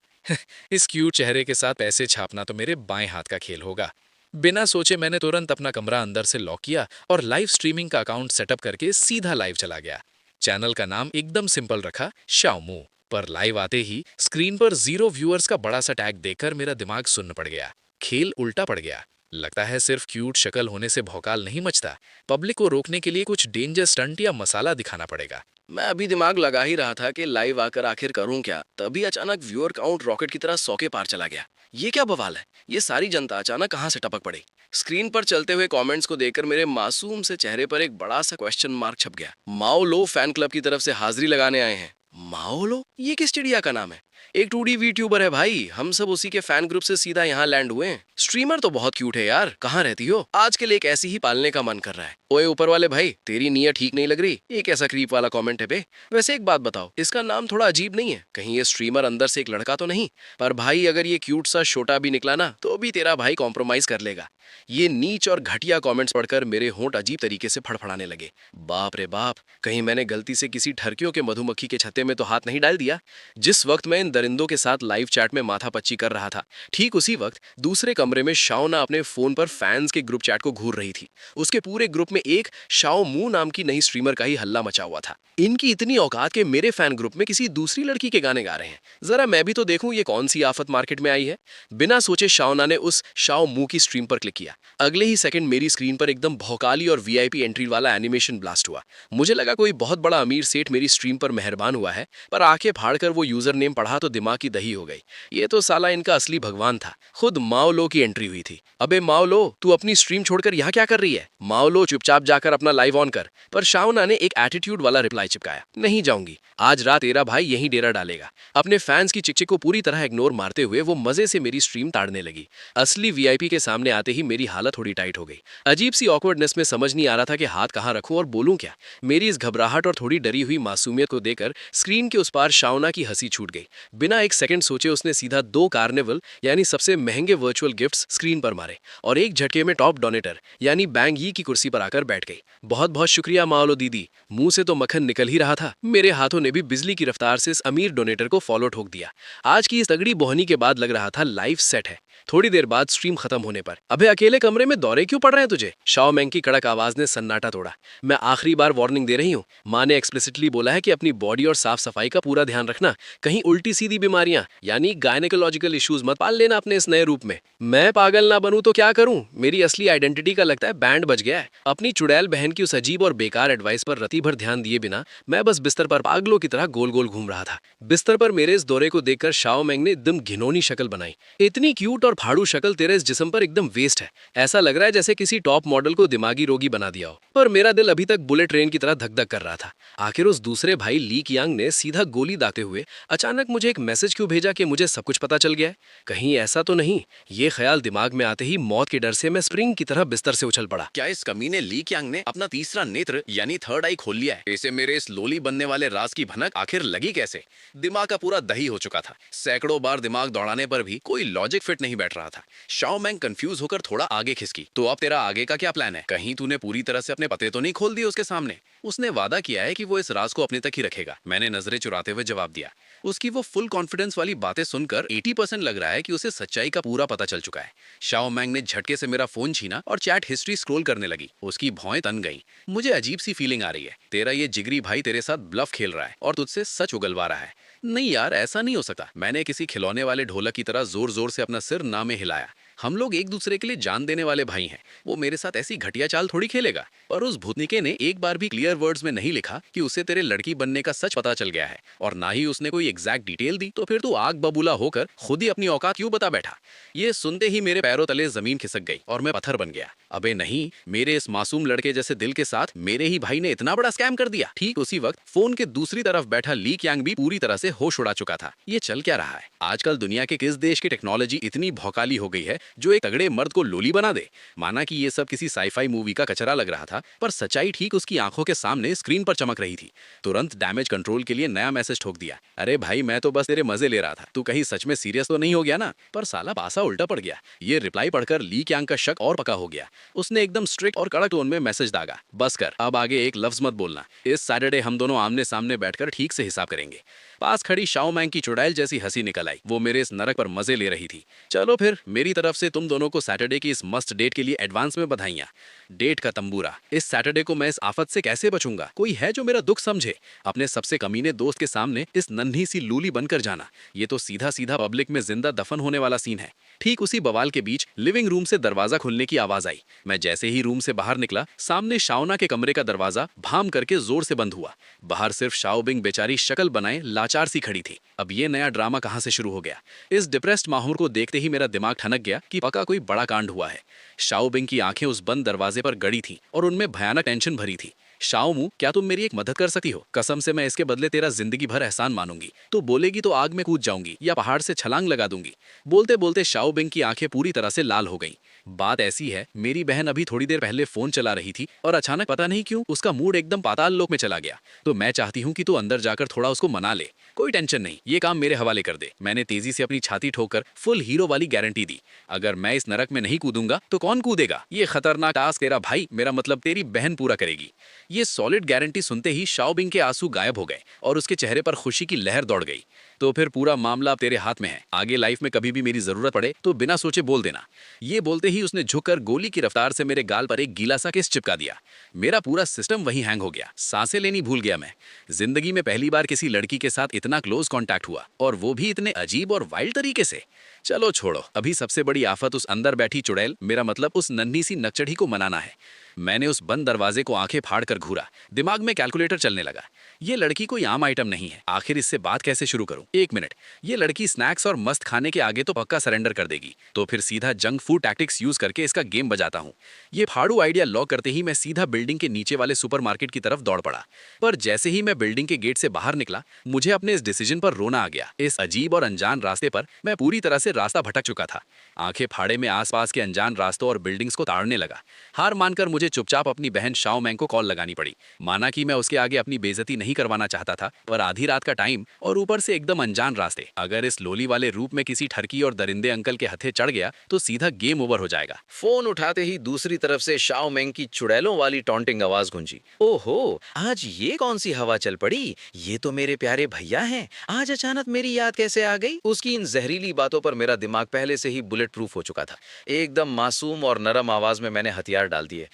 इस क्यूट चेहरे के साथ पैसे छापना तो मेरे बाएं हाथ का खेल होगा। बिना सोचे मैंने तुरंत अपना कमरा अंदर से लॉक किया और लाइव स्ट्रीमिंग का अकाउंट सेटअप करके सीधा लाइव चला गया। चैनल का नाम एकदम सिंपल रखा, शाओमू। पर लाइव आते ही स्क्रीन पर 0 व्यूअर्स का बड़ा सा टैग देखकर मेरा दिमाग सुन्न पड़ गया। खेल उल्टा पड़ गया। लगता है सिर्फ क्यूट शक्ल होने से भौकाल नहीं मचता, पब्लिक को रोकने के लिए कुछ डेंजर स्टंट या मसाला दिखाना पड़ेगा। मैं अभी दिमाग लगा ही रहा था कि लाइव आकर आखिर करूं क्या, तभी अचानक व्यूअर काउंट रॉकेट की तरह 100 के पार चला गया। ये क्या बवाल है? ये सारी जनता अचानक कहां से टपक पड़ी? स्क्रीन पर चलते हुए कमेंट्स को देखकर मेरे मासूम से चेहरे पर एक बड़ा सा क्वेश्चन मार्क छप गया। माओ लो फैन क्लब की तरफ से हाजिरी लगाने आए हैं। माओ लो? ये किस चिड़िया का नाम है? एक 2D वीट्यूबर है भाई, हम सब उसी के फैन ग्रुप से सीधा यहाँ लैंड हुए हैं। स्ट्रीमर तो बहुत क्यूट है यार, कहाँ रहती हो? आजकल एक ऐसी ही पालने का मन कर रहा है। ओए ऊपर वाले भाई, तेरी नीयत ठीक नहीं लग रही। एक ऐसा क्रीप वाला कमेंट है बे। वैसे एक बात बताओ, इसका नाम थोड़ा अजीब नहीं है? कहीं ये स्ट्रीमर अंदर से एक लड़का तो नहीं? पर भाई अगर ये क्यूट सा छोटा भी निकला ना, तो भी तेरा भाई कॉम्प्रोमाइज कर लेगा। ये नीच और घटिया कमेंट्स पढ़कर मेरे होंठ अजीब तरीके से फड़फड़ाने लगे। बाप रे बाप, कहीं मैंने गलती से किसी ठरकियों के मधुमक्खी के छत्ते में तो हाथ नहीं डाल दिया? जिस वक्त मैं इन दरिंदों के साथ लाइव चैट में माथापच्ची कर रहा था, ठीक उसी वक्त दूसरे कमरे में शाओना अपने फोन पर फैंस के ग्रुप चैट को घूर रही थी। उसके पूरे ग्रुप में एक शाओ मू नाम की नई स्ट्रीमर का ही हल्ला मचा हुआ था। इनकी इतनी औकात के मेरे फैन ग्रुप में किसी दूसरी लड़की के गाने गा रहे हैं। जरा मैं भी तो देखूं ये कौन सी आफत मार्केट में आई है। बिना सोचे शाओना ने उस शाओ मू की स्ट्रीम पर क्लिक किया। अगले ही सेकंड मेरी स्क्रीन पर एकदम भौकाली और वीआईपी एंट्री वाला एनिमेशन ब्लास्ट हुआ। मुझे लगा कोई बहुत बड़ा अमीर सेठ मेरी स्ट्रीम पर मेहरबान हुआ है, पर आंखें फाड़कर वो यूजर नेम पढ़ा तो दिमाग की दही हो गई। ये तो साला इनका असली भगवान था। खुद माओलो की एंट्री हुई थी। अबे माओलो, तू अपनी स्ट्रीम छोड़कर यहाँ क्या कर रही है? माओलो, चुपचाप जाकर अपना लाइव ऑन कर। पर शाओना ने एक एटीट्यूड वाला रिप्लाई चिपकाया, नहीं जाऊंगी, आज रात तेरा भाई यहीं डेरा डालेगा। अपने फैंस की चिकचिक को पूरी तरह इग्नोर मारते हुए वो मजे से मेरी स्ट्रीम ताड़ने लगी। असली वीआईपी के सामने आते ही मेरी हालत थोड़ी टाइट हो गई। अजीब सी ऑकवर्डनेस में समझ नहीं आ रहा था कि हाथ कहाँ रखूं और बोलूं क्या। मेरी इस घबराहट और थोड़ी डरी हुई मासूमियत को देखकर स्क्रीन के उस पार शाओना की हंसी छूट गई। बिना एक सेकंड सोचे उसने सीधा 2 कार्निवल यानी सबसे महंगे वर्चुअल गिफ्ट्स स्क्रीन पर मारे और एक झटके में टॉप डोनेटर यानी बैंग यी की कुर्सी पर आकर बैठ गई। बहुत बहुत शुक्रिया माओलो दीदी। मुंह से तो मक्खन निकल ही रहा था, मेरे हाथों ने भी बिजली की रफ्तार से इस अमीर डोनेटर को फॉलो ठोक दिया। आज की इस तगड़ी बोहनी के बाद लग रहा था लाइव सेट है। थोड़ी देर बाद स्ट्रीम खत्म होने पर, अबे अकेले कमरे में दौरे क्यों पड़ रहे हैं तुझे? शाओ मैंग की कड़क आवाज ने सन्नाटा तोड़ा। मैं आखिरी बार वार्निंग दे रही हूँ। माँ ने एक्सप्लिसिटली बोला है कि अपनी बॉडी और साफ सफाई का पूरा ध्यान रखना। कहीं उल्टी सीधी बीमारियां यानी गायनेकोलॉजिकल इश्यूज मत पाल लेना अपने इस नए रूप में। मैं पागल ना बनूं तो क्या करूं? मेरी असली आइडेंटिटी का लगता है बैंड बज गया है। अपनी चुड़ैल बहन की उस अजीब और बेकार एडवाइस पर रति भर ध्यान दिए बिना मैं बस बिस्तर पर पागलों की तरह गोल गोल घूम रहा था। बिस्तर पर मेरे इस दौरे को देखकर शाओ मैंग ने एकदम घिनौनी शक्ल बनाई। इतनी क्यूट और फाड़ू शक्ल तेरे इस जिस्म पर एकदम वेस्ट है। ऐसा लग रहा है जैसे किसी टॉप मॉडल को दिमागी रोगी बना दिया हो। पर मेरा दिल अभी तक बुलेट ट्रेन की तरह धक धक कर रहा था। आखिर उस दूसरे भाई ली कियांग ने सीधा गोली दागते हुए अचानक मुझे एक मैसेज क्यों भेजा कि मुझे सब कुछ पता चल गया है? कहीं ऐसा तो नहीं? ये ख्याल दिमाग में आते ही मौत के डर से मैं स्प्रिंग की तरह बिस्तर से उछल पड़ा। क्या इस कमीने ली कियांग ने अपना तीसरा नेत्र यानी थर्ड आई खोल लिया है? इसे मेरे इस लोली बनने वाले राज की भनक आखिर लगी कैसे? दिमाग का पूरा दही हो चुका था। सैकड़ों बार दिमाग दौड़ाने पर भी कोई लॉजिक फिट नहीं बैठ रहा था। शाओ मैंग कंफ्यूज होकर थोड़ा आगे खिसकी। तो अब तेरा आगे का क्या प्लान है? कहीं तूने पूरी तरह से अपने पते तो नहीं खोल दिए उसके सामने? उसने वादा किया है कि वो इस राज को अपने तक ही रखेगा। मैंने नजरें चुराते हुए जवाब दिया। उसकी वो फुल कॉन्फिडेंस वाली बातें सुनकर 80% लग रहा है कि उसे सच्चाई का पूरा पता चल चुका है। शाओ मैंग ने झटके से मेरा फोन छीना और चैट हिस्ट्री स्क्रॉल करने लगी। उसकी भौएं तन गई। मुझे अजीब सी फीलिंग आ रही है। तेरा ये जिगरी भाई तेरे साथ ब्लफ खेल रहा है और तुझसे सच उगलवा रहा है। नहीं यार, ऐसा नहीं हो सकता। मैंने किसी खिलौने वाले ढोलक की तरह जोर जोर से अपना सिर ना में हिलाया। हम लोग एक दूसरे के लिए जान देने वाले भाई हैं। वो मेरे साथ ऐसी घटिया चाल थोड़ी खेलेगा। पर उस भूतनिके ने एक बार भी क्लियर वर्ड्स में नहीं लिखा कि उसे तेरे लड़की बनने का सच पता चल गया है, और ना ही उसने कोई एग्जैक्ट डिटेल दी। तो फिर तू आग बबूला होकर खुद ही अपनी औकात क्यों बता बैठा? ये सुनते ही मेरे पैरों तले जमीन खिसक गई और मैं पत्थर बन गया। अबे नहीं, मेरे इस मासूम लड़के जैसे दिल के साथ मेरे ही भाई ने इतना बड़ा स्कैम कर दिया। ठीक उसी वक्त फोन के दूसरी तरफ बैठा ली कियांग भी पूरी तरह से होश उड़ा चुका था। ये चल क्या रहा है? आजकल दुनिया के किस देश की टेक्नोलॉजी इतनी भौकाली हो गई है जो एक तगड़े मर्द को लोली बना दे? माना कि ये सब किसी साईफाई मूवी का कचरा लग रहा था, पर सच्चाई ठीक उसकी आंखों के सामने स्क्रीन पर चमक रही थी। तुरंत डैमेज कंट्रोल के लिए नया मैसेज ठोक दिया। अरे भाई, मैं तो बस तेरे मजे ले रहा था, तू कहीं सच में सीरियस तो नहीं हो गया ना? पर साला पासा उल्टा पड़ गया। ये रिप्लाई पढ़कर ली कियांग का शक और पक्का हो गया। उसने एकदम स्ट्रिक्ट और कड़क टोन में मैसेज दागा, बस कर, अब आगे एक लफ्ज मत बोलना। इस सैटरडे हम दोनों आमने सामने बैठकर ठीक से हिसाब करेंगे। पास खड़ी शाओ मैंग की चुड़ैल जैसी हंसी निकल आई। वो मेरे इस नरक पर मजे ले रही थी। चलो फिर, मेरी तरफ से तुम दोनों को सैटरडे की इस मस्त डेट के लिए एडवांस में बधाइयां। डेट का तंबूरा। इस सैटरडे को मैं इस आफत से कैसे बचूंगा? कोई है जो मेरा दुख समझे? अपने सबसे कमीने दोस्त के सामने इस नन्ही सी लूली बनकर जाना, ये तो सीधा सीधा पब्लिक में जिंदा दफन होने वाला सीन है। ठीक उसी बवाल के बीच लिविंग रूम से दरवाजा खुलने की आवाज आई। मैं जैसे ही रूम से बाहर निकला, सामने शाओना के कमरे का दरवाजा भाम करके जोर से बंद हुआ। बाहर सिर्फ शाओ बिंग बेचारी शक्ल बनाए लाचार सी खड़ी थी। अब ये नया ड्रामा कहां से शुरू हो गया? इस डिप्रेस्ड माहौल को देखते ही मेरा दिमाग ठनक गया कि पक्का कोई बड़ा कांड हुआ है। शाओ बिंग की आंखें उस बंद दरवाजे पर गड़ी थी और उनमें भयानक टेंशन भरी थी। शाओमू, क्या तुम मेरी एक मदद कर सकती हो? कसम से मैं इसके बदले तेरा जिंदगी भर एहसान मानूंगी। तो बोलेगी तो आग में कूद जाऊंगी या पहाड़ से छलांग लगा दूंगी। बोलते बोलते शाओ बिंग की आंखें पूरी तरह से लाल हो गईं। बात ऐसी है, मेरी बहन अभी थोड़ी देर पहले फोन चला रही थी और अचानक पता नहीं क्यों उसका मूड एकदम पाताल लोक में चला गया। तो मैं चाहती हूँ कि तू अंदर जाकर थोड़ा उसको मना ले। कोई टेंशन नहीं, ये काम मेरे हवाले कर दे। मैंने तेजी से अपनी छाती ठोकर फुल हीरो वाली गारंटी दी। अगर मैं इस नरक में नहीं कूदूंगा तो कौन कूदेगा? ये खतरनाक टास्क तेरा भाई, मेरा मतलब तेरी बहन, पूरा करेगी। ये सॉलिड गारंटी सुनते ही शाओबिंग के आंसू गायब हो गए और उसके चेहरे पर खुशी की लहर दौड़ गई। तो फिर पूरा मामला अब तेरे हाथ में है। आगे लाइफ में कभी भी मेरी जरूरत पड़े तो बिना सोचे बोल देना। ये बोलते ही उसने झुककर गोली की रफ्तार से मेरे गाल पर एक गीला सा किस चिपका दिया। मेरा पूरा सिस्टम वहीं हैंग हो गया, सांसें लेनी भूल गया मैं। जिंदगी में पहली बार किसी लड़की के साथ इतना क्लोज कांटेक्ट हुआ, और वो भी इतने अजीब और वाइल्ड तरीके से। चलो छोड़ो, अभी सबसे बड़ी आफत उस अंदर बैठी चुड़ैल, मेरा मतलब उस नन्ही सी नकचढ़ी को मनाना है। मैंने उस बंद दरवाजे को आंखें फाड़ कर घूरा। दिमाग में कैलकुलेटर चलने लगा। ये लड़की कोई आम आइटम नहीं है। आखिर इससे बात कैसे शुरू करूं? एक मिनट, ये लड़की स्नैक्स और मस्त खाने के आगे तो पक्का सरेंडर कर देगी। तो फिर सीधा जंक फूड टैक्टिक्स यूज करके इसका गेम बजाता हूं। ये फाड़ू आइडिया लॉक करते ही मैं सीधा बिल्डिंग के नीचे वाले सुपरमार्केट की तरफ दौड़ पड़ा। पर जैसे ही मैं बिल्डिंग के गेट से बाहर निकला, मुझे अपने इस डिसीजन पर रोना आ गया। इस अजीब और अनजान रास्ते पर मैं पूरी तरह से रास्ता भटक चुका था। आंखें फाड़े में आसपास के अनजान रास्तों और बिल्डिंग्स को ताड़ने लगा। हार मानकर मुझे चुपचाप अपनी बहन शाओ मैंग को कॉल लगानी पड़ी। माना कि मैं उसके आगे अपनी बेइज्जती नहीं करवाना चाहता था, पर आधी रात का टाइम और ऊपर से एकदम अनजान रास्ते, अगर इस लोली वाले रूप में किसी ठरकी और दरिंदे अंकल के हथे चढ़ गया तो सीधा गेम ओवर हो जाएगा। फोन उठाते ही दूसरी तरफ से शाओ मेंग की चुड़ैलों वाली टॉन्टिंग आवाज गूंजी। ओहो, आज ये कौन सी हवा चल पड़ी? ये तो मेरे प्यारे भैया हैं। आज अचानक मेरी याद कैसे आ गई? उसकी इन जहरीली बातों पर मेरा दिमाग पहले से ही बुलेट प्रूफ हो चुका था। एकदम मासूम और नरम आवाज में मैंने हथियार डाल दिए।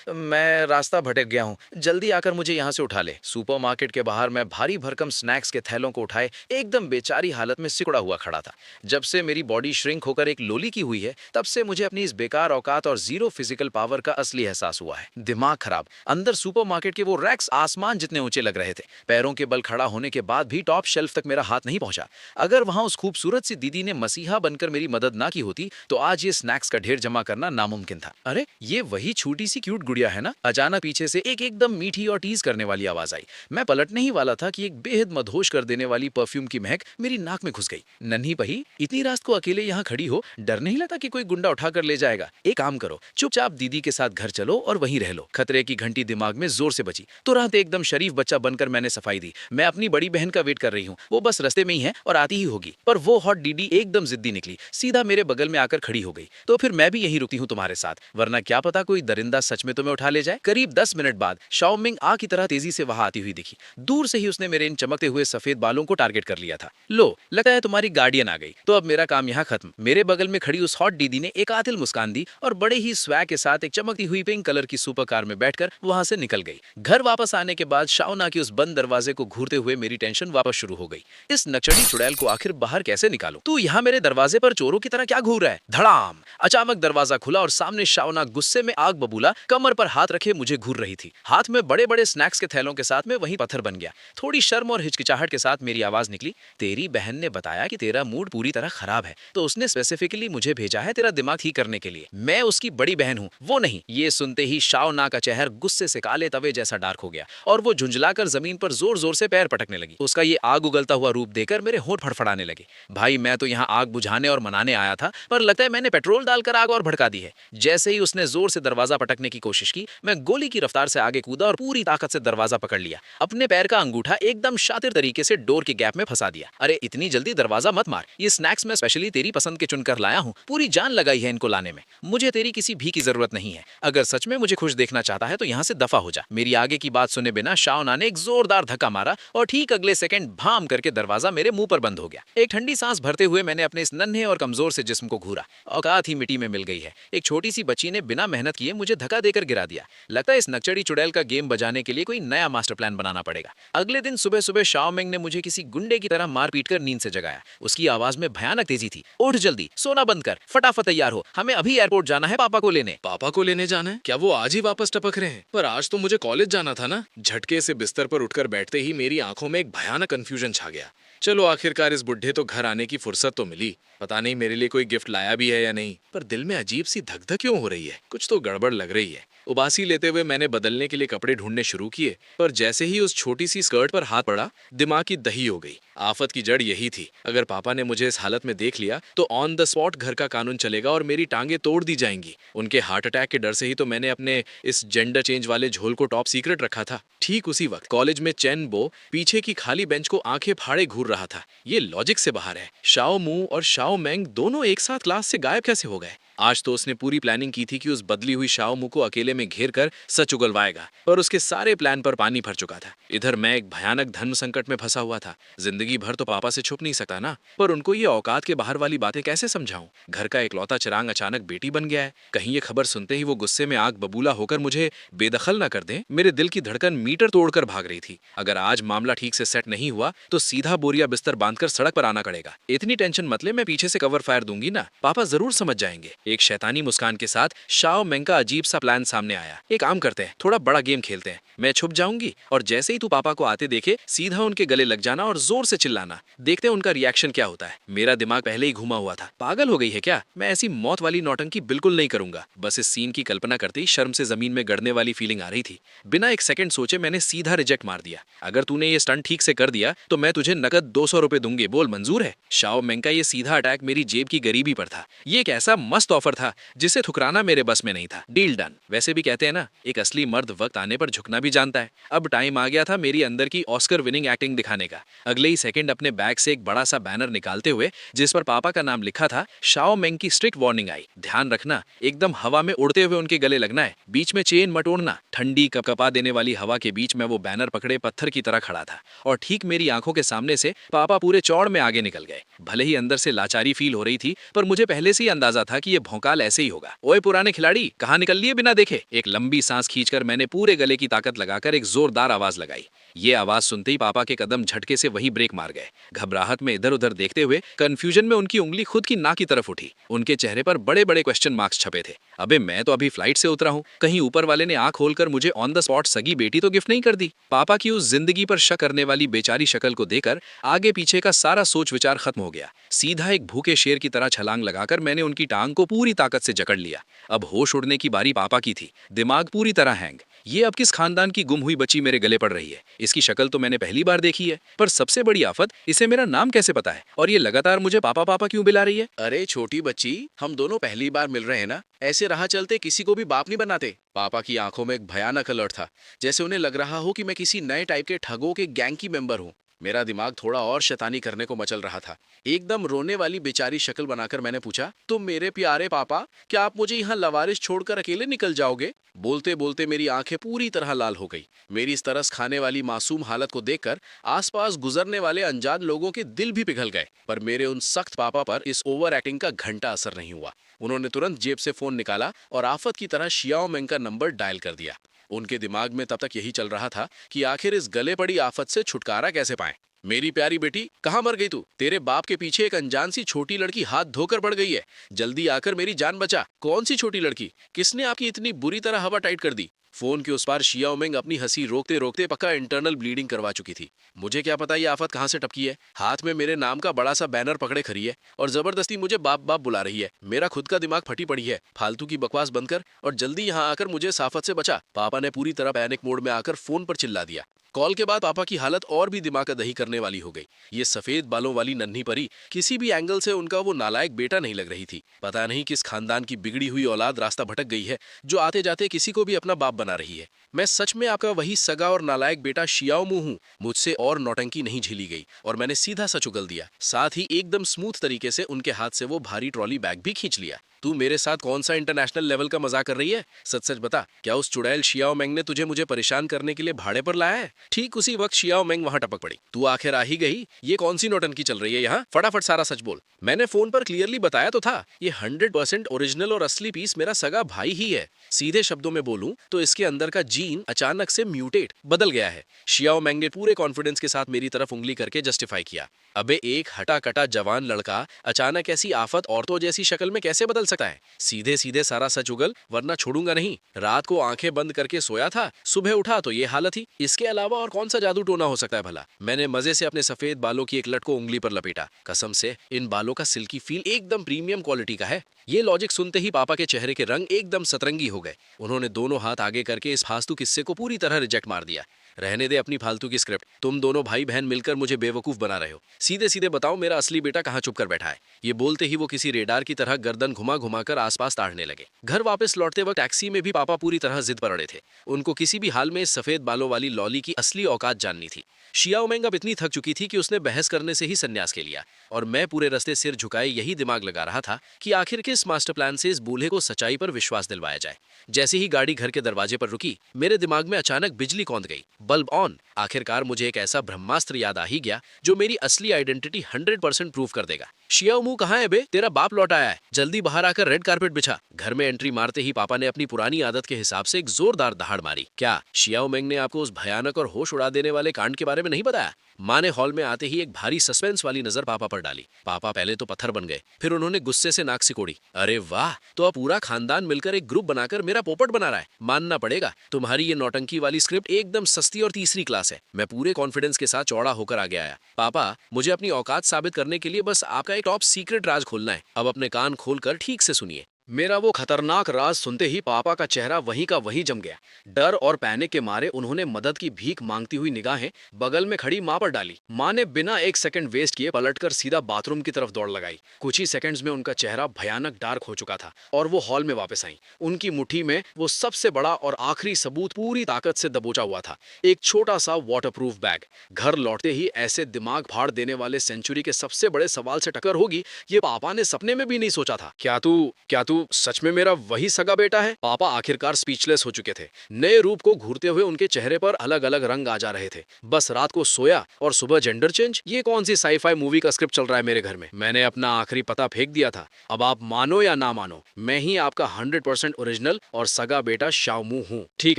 मैं रास्ता भटक गया हूँ, जल्दी आकर मुझे यहाँ से उठा ले। सुपरमार्केट के बाहर मैं भारी भरकम स्नैक्स के थैलों को उठाए एकदम बेचारी हालत में सिकुड़ा हुआ खड़ा था। जब से मेरी बॉडी श्रिंक होकर एक लोली की हुई है, तब से मुझे अपनी इस बेकार औकात और जीरो फिजिकल पावर का असली एहसास हुआ है। दिमाग खराब। अंदर सुपरमार्केट के वो रैक्स आसमान जितने ऊंचे लग रहे थे। पैरों के बल खड़ा होने के बाद भी टॉप शेल्फ तक मेरा हाथ नहीं पहुंचा। अगर वहां उस खूबसूरत सी दीदी ने मसीहा बनकर मेरी मदद ना की होती तो आज ये स्नैक्स का ढेर जमा करना नामुमकिन था। अरे, ये वही छोटी सी क्यूट गुड़िया है ना? अचानक पीछे से एक एकदम मीठी और टीज करने वाली आवाज आई। मैं पलटने ही वाला था कि एक बेहद मदहोश कर देने वाली परफ्यूम की महक मेरी नाक में घुस गई। नन्ही पही, इतनी रात को अकेले यहाँ खड़ी हो, डर नहीं लगता कि कोई गुंडा उठाकर ले जाएगा? एक काम करो, चुपचाप दीदी के साथ घर चलो और वहीं रह लो। खतरे की घंटी दिमाग में जोर से बजी। तुरंत एकदम शरीफ बच्चा बनकर मैंने सफाई दी। मैं अपनी बड़ी बहन का वेट कर रही हूँ, वो बस रास्ते में ही है और आती ही होगी। पर वो हॉट डीडी एकदम जिद्दी निकली, सीधा मेरे बगल में आकर खड़ी हो गई। तो फिर मैं भी यही रुकती हूँ तुम्हारे साथ, वरना क्या पता कोई दरिंदा सच में तुम्हें उठा ले जाए। करीब 10 मिनट बाद शाओ मिंग आ की तरह तेजी से वहां आती हुई दिखी। दूर से ही उसने मेरे इन चमकते हुए सफेद बालों को टारगेट कर लिया था। लो, लगता है तुम्हारी गार्डियन आ गई। तो अब मेरा काम यहाँ खत्म। मेरे बगल में खड़ी उस हॉट दीदी ने एक आतिल मुस्कान दी और बड़े ही स्वैग के साथ एक चमकती हुई पिंक कलर की सुपर कार में बैठकर वहां से निकल गई। घर वापस आने के बाद शाओना के उस बंद दरवाजे को घूरते हुए मेरी टेंशन वापस शुरू हो गई। इस नक्चड़ी चुड़ैल को आखिर बाहर कैसे निकालूं? तू यहाँ मेरे दरवाजे पर चोरों की तरह क्या घूर रहा है? धड़ाम! अचानक दरवाजा खुला और सामने शाओना गुस्से में आग बबूला कमर पर हाथ रखे मुझे घूर रही थी। हाथ में बड़े बड़े स्नैक्स के थैलों के साथ में वहीं पत्थर बन गया। थोड़ी शर्म और हिचकिचाहट के साथ मेरी आवाज निकली, तेरी बहन ने बताया कि तेरा मूड पूरी तरह खराब है, तो उसने स्पेसिफिकली मुझे भेजा है तेरा दिमाग ठीक करने के लिए। मैं उसकी बड़ी बहन हूँ, वो नहीं। ये सुनते ही शाओना का चेहरा गुस्से से काले तवे जैसा डार्क हो गया और वो झुंझलाकर जमीन पर जोर जोर से पैर पटकने लगी। उसका ये आग उगलता हुआ रूप देखकर मेरे होंठ फड़फड़ाने लगे। भाई, मैं तो यहाँ आग बुझाने और मनाने आया था, पर लगता है मैंने पेट्रोल डालकर आग और भड़का दी है। जैसे ही उसने जोर से दरवाजा पटकने की कोशिश की, मैं गोली की रफ्तार से आगे कूदा और पूरी ताकत से दरवाजा पकड़ लिया। अपने पैर का अंगूठा एकदम शातिर तरीके से डोर के गैप में फंसा दिया। अरे, इतनी जल्दी दरवाजा मत मार, ये स्नैक्स मैं स्पेशली तेरी पसंद के चुनकर लाया हूँ। पूरी जान लगाई है इनको लाने में। मुझे तेरी किसी भी की जरूरत नहीं है। अगर सच में मुझे खुश देखना चाहता है तो यहाँ से दफा हो जा। मेरी आगे की बात सुने बिना शाओना ने एक जोरदार धक्का मारा और ठीक अगले सेकंड भाम करके दरवाजा मेरे मुंह पर बंद हो गया। एक ठंडी सांस भरते हुए मैंने अपने इस नन्हे और कमजोर से जिस्म को घूरा। औकात ही मिट्टी में मिल गई है। एक छोटी सी बच्ची ने बिना मेहनत किए मुझे धक्का देकर गिरा दिया। लगता है इस नक्चड़ी चुड़ैल का गेम बजाने के लिए कोई नया मास्टर प्लान बनाना पड़ेगा। अगले दिन सुबह सुबह शाओ मिंग ने मुझे किसी गुंडे की तरह मार पीट कर नींद से जगाया। उसकी आवाज में भयानक तेजी थी। उठ जल्दी, सोना बंद कर, फटाफट तैयार हो, हमें अभी एयरपोर्ट जाना है पापा को लेने। पापा को लेने जाना है? क्या वो आज ही वापस टपक रहे हैं? पर आज तो मुझे कॉलेज जाना था ना। झटके से बिस्तर पर उठकर बैठते ही मेरी आंखों में एक भयानक कंफ्यूजन छा गया। चलो, आखिरकार इस बुढ़े तो घर आने की फुर्सत तो मिली। पता नहीं मेरे लिए कोई गिफ्ट लाया भी है या नहीं, पर दिल में अजीब सी धक धक क्यों हो रही है। कुछ तो गड़बड़ लग रही है। उबासी लेते हुए मैंने बदलने के लिए कपड़े ढूंढने शुरू किए, पर जैसे ही उस छोटी सी स्कर्ट पर हाथ पड़ा, दिमाग की दही हो गई। आफत की जड़ यही थी, अगर पापा ने मुझे इस हालत में देख लिया तो ऑन द स्पॉट घर का कानून चलेगा और मेरी टांगे तोड़ दी जाएंगी। उनके हार्ट अटैक के डर से ही तो मैंने अपने इस जेंडर चेंज वाले झोल को टॉप सीक्रेट रखा था। ठीक उसी वक्त कॉलेज में चेन बो पीछे की खाली बेंच को आंखें फाड़े घूर रहा था। ये लॉजिक से बाहर है। शाओ मू और शाओ मेंग दोनों एक साथ क्लास से गायब कैसे हो गए? आज तो उसने पूरी प्लानिंग की थी कि उस बदली हुई शाओ मू को अकेले में घेर कर सच उगलवाएगा, पर उसके सारे प्लान पर पानी भर चुका था। इधर मैं एक भयानक धर्म संकट में फंसा हुआ था। जिंदगी भर तो पापा से छुप नहीं सकता ना, पर उनको ये औकात के बाहर वाली बातें कैसे समझाऊं? घर का इकलौता चिराग अचानक बेटी बन गया है। कहीं ये खबर सुनते ही वो गुस्से में आग बबूला होकर मुझे बेदखल न कर दें। मेरे दिल की धड़कन मीटर तोड़कर भाग रही थी। अगर आज मामला ठीक से सेट नहीं हुआ तो सीधा बोरिया बिस्तर बांधकर सड़क पर आना पड़ेगा। इतनी टेंशन मत ले, मैं पीछे से कवर फायर दूंगी ना, पापा जरूर समझ जाएंगे। एक शैतानी मुस्कान के साथ शाओ मेंग का अजीब सा प्लान सामने आया। एक काम करते हैं, थोड़ा बड़ा गेम खेलते हैं। मैं छुप जाऊंगी और जैसे ही तू पापा को आते देखे सीधा उनके गले लग जाना और जोर से चिल्लाना। देखते हैं उनका रिएक्शन क्या होता है। मेरा दिमाग पहले ही घुमा हुआ था। पागल हो गई है क्या? मैं ऐसी मौत वाली नौटंकी बिल्कुल नहीं करूंगा। बस इस सीन की कल्पना करते ही शर्म से जमीन में गड़ने वाली फीलिंग आ रही थी। बिना एक सेकंड सोचे मैंने सीधा रिजेक्ट मार दिया। अगर तूने ये स्टंट ठीक से कर दिया तो मैं तुझे नकद 200 रुपए दूंगी, बोल मंजूर है? शाओ मेंग का ये सीधा अटैक मेरी जेब की गरीबी पर था। ये एक ऐसा मस्त ऑफर था जिसे ठुकराना मेरे बस में नहीं था। Deal done. वैसे भी कहते हैं ना, एक असली मर्द वक्त आने पर झुकना भी जानता है। अब टाइम आ गया था मेरी अंदर की ऑस्कर विनिंग एक्टिंग दिखाने का। अगले ही सेकंड अपने बैग से एक बड़ा सा बैनर निकालते हुए जिस पर पापा का नाम लिखा था, शाओ मेंग की स्ट्रिक्ट वार्निंग आई। ध्यान रखना, एकदम हवा में उड़ते हुए उनके गले लगना है, बीच में चेन मत ओढ़ना। ठंडी कपकपा देने वाली हवा के बीच में वो बैनर पकड़े पत्थर की तरह खड़ा था और ठीक मेरी आंखों के सामने से पापा पूरे चौड़ में आगे निकल गए। भले ही अंदर से लाचारी फील हो रही थी, पर मुझे पहले से ही अंदाजा था कि ये भौकाल ऐसे ही होगा। ओए पुराने खिलाड़ी, कहाँ निकल लिए बिना देखे? एक लंबी सांस खींचकर मैंने पूरे गले की ताकत लगाकर एक जोरदार आवाज लगाई। ये आवाज सुनते ही पापा के कदम झटके से वहीं ब्रेक मार गए। घबराहट में इधर उधर देखते हुए कंफ्यूजन में उनकी उंगली खुद की नाक की तरफ उठी। उनके चेहरे पर बड़े बड़े क्वेश्चन मार्क्स छपे थे। अबे मैं तो अभी फ्लाइट से उतरा हूँ, कहीं ऊपर वाले ने आंख खोलकर मुझे ऑन द स्पॉट सगी बेटी तो गिफ्ट नहीं कर दी? पापा की उस जिंदगी पर शक करने वाली बेचारी शक्ल को देखकर आगे पीछे का सारा सोच विचार खत्म हो गया। सीधा एक भूखे शेर की तरह छलांग लगाकर मैंने उनकी टांग को पूरी ताकत से जकड़ लिया। अब होश उड़ने की बारी पापा की थी। दिमाग पूरी तरह हैंग। ये अब किस खानदान की गुम हुई बच्ची मेरे गले पड़ रही है? इसकी शक्ल तो मैंने पहली बार देखी है, पर सबसे बड़ी आफत, इसे मेरा नाम कैसे पता है और ये लगातार मुझे पापा पापा क्यों बुला रही है? अरे छोटी बच्ची, हम दोनों पहली बार मिल रहे हैं ना, ऐसे राह चलते किसी को भी बाप नहीं बनाते। पापा की आंखों में एक भयानक अलर्ट था, जैसे उन्हें लग रहा हो कि मैं किसी नए टाइप के ठगों के गैंग की मेंबर हूँ। मेरा दिमाग थोड़ा और शैतानी करने को मचल रहा था। एकदम रोने वाली बेचारी शक्ल बनाकर मैंने पूछा, तुम मेरे प्यारे पापा, क्या आप मुझे यहाँ लवारिश छोड़कर अकेले निकल जाओगे? बोलते बोलते मेरी आंखें पूरी तरह लाल हो गई। मेरी इस तरस खाने वाली मासूम हालत को देखकर आसपास गुजरने वाले अनजान लोगों के दिल भी पिघल गए, पर मेरे उन सख्त पापा पर इस ओवर एक्टिंग का घंटा असर नहीं हुआ। उन्होंने तुरंत जेब से फोन निकाला और आफत की तरह शियाओ मेंग का नंबर डायल कर दिया। उनके दिमाग में तब तक यही चल रहा था कि आखिर इस गले पड़ी आफत से छुटकारा कैसे पाएं। मेरी प्यारी बेटी, कहाँ मर गई तू? तेरे बाप के पीछे एक अनजान सी छोटी लड़की हाथ धोकर पड़ गई है। जल्दी आकर मेरी जान बचा। कौन सी छोटी लड़की? किसने आपकी इतनी बुरी तरह हवा टाइट कर दी? फोन के उस पार शियाओ मेंग अपनी हंसी रोकते रोकते पक्का इंटरनल ब्लीडिंग करवा चुकी थी। मुझे क्या पता ये आफत कहाँ से टपकी है। हाथ में मेरे नाम का बड़ा सा बैनर पकड़े खड़ी है और जबरदस्ती मुझे बाप बाप बुला रही है। मेरा खुद का दिमाग फटी पड़ी है। फालतू की बकवास बंद कर और जल्दी यहाँ आकर मुझे इस आफत से बचा। पापा ने पूरी तरह पैनिक मोड में आकर फोन पर चिल्ला दिया। कॉल के बाद पापा की हालत और भी दिमाग दही करने वाली हो गई। ये सफेद बालों वाली नन्ही परी किसी भी एंगल से उनका वो नालायक बेटा नहीं लग रही थी। पता नहीं किस खानदान की बिगड़ी हुई औलाद रास्ता भटक गई है जो आते जाते किसी को भी अपना बाप बना रही है। मैं सच में आपका वही सगा और नालायक बेटा शियाओ मू हूँ। मुझसे और नौटंकी नहीं झेली गई और मैंने सीधा सच उगल दिया। साथ ही एकदम स्मूथ तरीके से उनके हाथ से वो भारी ट्रॉली बैग भी खींच लिया। तू मेरे साथ कौन सा इंटरनेशनल लेवल का मजाक कर रही है? सच सच बता, क्या उस चुड़ैल शियाओ मेंग ने तुझे मुझे परेशान करने के लिए भाड़े पर लाया है? ठीक उसी वक्त शियाओ मेंग वहां टपक पड़ी। तू आखिर आ ही गई। ये कौन सी नौटंकी चल रही है यहाँ? फटाफट सारा सच बोल। मैंने फोन पर क्लियरली बताया तो था, ये 100% ओरिजिनल और असली पीस मेरा सगा भाई ही है। सीधे शब्दों में बोलूं तो इसके अंदर का जीन अचानक से म्यूटेट बदल गया है। शियाओ मेंग ने पूरे कॉन्फिडेंस के साथ मेरी तरफ उंगली करके जस्टिफाई किया। अबे एक हटा कटा जवान लड़का अचानक ऐसी आफत औरतों जैसी शक्ल में कैसे बदल सकता है। सीधे सीधे सारा सच उगल, वरना छोड़ूंगा नहीं। रात को आंखें बंद करके सोया था, सुबह उठा तो ये हालत ही। इसके अलावा और कौन सा जादू टोना हो सकता है भला। मैंने मजे से अपने सफेद बालों की एक लट को उंगली पर लपेटा। कसम से इन बालों का सिल्की फील एकदम प्रीमियम क्वालिटी का है। ये लॉजिक सुनते ही पापा के चेहरे के रंग एकदम सतरंगी हो गए। उन्होंने दोनों हाथ आगे करके इस फालतू किस्से को पूरी तरह रिजेक्ट मार दिया। रहने दे अपनी फालतू की स्क्रिप्ट। तुम दोनों भाई बहन मिलकर मुझे बेवकूफ बना रहे हो। सीधे सीधे बताओ मेरा असली बेटा कहाँ छुप कर बैठा है। ये बोलते ही वो किसी रेडार की तरह गर्दन घुमा घुमा कर आसपास ताड़ने लगे। घर वापस लौटते वक्त टैक्सी में भी पापा पूरी तरह जिद पर अड़े थे। उनको किसी भी हाल में इस सफेद बालों वाली लॉली की असली औकात जाननी थी। शिया ओमेंग अब इतनी थक चुकी थी कि उसने बहस करने से ही संन्यास ले लिया, और मैं पूरे रास्ते सिर झुकाए यही दिमाग लगा रहा था कि आखिर किस मास्टर प्लान से इस बूल्हे को सच्चाई पर विश्वास दिलवाया जाए। जैसे ही गाड़ी घर के दरवाजे पर रुकी, मेरे दिमाग में अचानक बिजली कौंध गई। Bulb on. आखिरकार मुझे एक ऐसा ब्रह्मास्त्र याद आ ही गया जो मेरी असली आइडेंटिटी 100% प्रूव कर देगा। शियाओमू कहाँ है बे? तेरा बाप लौट आया है, जल्दी बाहर आकर रेड कारपेट बिछा। घर में एंट्री मारते ही पापा ने अपनी पुरानी आदत के हिसाब से एक जोरदार दहाड़ मारी। क्या शियाओमेंग ने आपको उस भयानक और होश उड़ा देने वाले कांड के बारे में नहीं बताया? माँ ने हॉल में आते ही एक भारी सस्पेंस वाली नजर पापा पर डाली। पापा पहले तो पत्थर बन गए, फिर उन्होंने गुस्से से नाक सिकोड़ी। अरे वाह, तो अब पूरा खानदान मिलकर एक ग्रुप बनाकर मेरा पोपट बना रहा है। मानना पड़ेगा, तुम्हारी ये नौटंकी वाली स्क्रिप्ट एकदम सस्ती और तीसरी क्लास है। मैं पूरे कॉन्फिडेंस के साथ चौड़ा होकर आगे आया। पापा, मुझे अपनी औकात साबित करने के लिए बस आपका एक टॉप सीक्रेट राज खोलना है। अब अपने कान खोलकर ठीक से सुनिए। मेरा वो खतरनाक राज सुनते ही पापा का चेहरा वहीं का वहीं जम गया। डर और पैनिक के मारे उन्होंने मदद की भीख मांगती हुई निगाहें बगल में खड़ी माँ पर डाली। माँ ने बिना एक सेकंड वेस्ट किए पलटकर सीधा बाथरूम की तरफ दौड़ लगाई। कुछ ही सेकंड्स में उनका चेहरा भयानक डार्क हो चुका था और वो हॉल में वापस आई। उनकी मुट्ठी में वो सबसे बड़ा और आखिरी सबूत पूरी ताकत से दबोचा हुआ था, एक छोटा सा वाटरप्रूफ बैग। घर लौटते ही ऐसे दिमाग फाड़ देने वाले सेंचुरी के सबसे बड़े सवाल से टक्कर होगी, ये पापा ने सपने में भी नहीं सोचा था। क्या तू सच में मेरा वही सगा बेटा है? पापा आखिरकार स्पीचलेस हो चुके थे। नए रूप को घूरते हुए उनके चेहरे पर अलग अलग रंग आ जा रहे थे। बस रात को सोया और सुबह जेंडर चेंज? ये कौन सी साईफाई मूवी का स्क्रिप्ट चल रहा है मेरे घर में? मैंने अपना आखिरी पता फेंक दिया था। अब आप मानो या ना मानो, मैं ही आपका 100% ओरिजिनल और सगा बेटा शाओमू हूँ। ठीक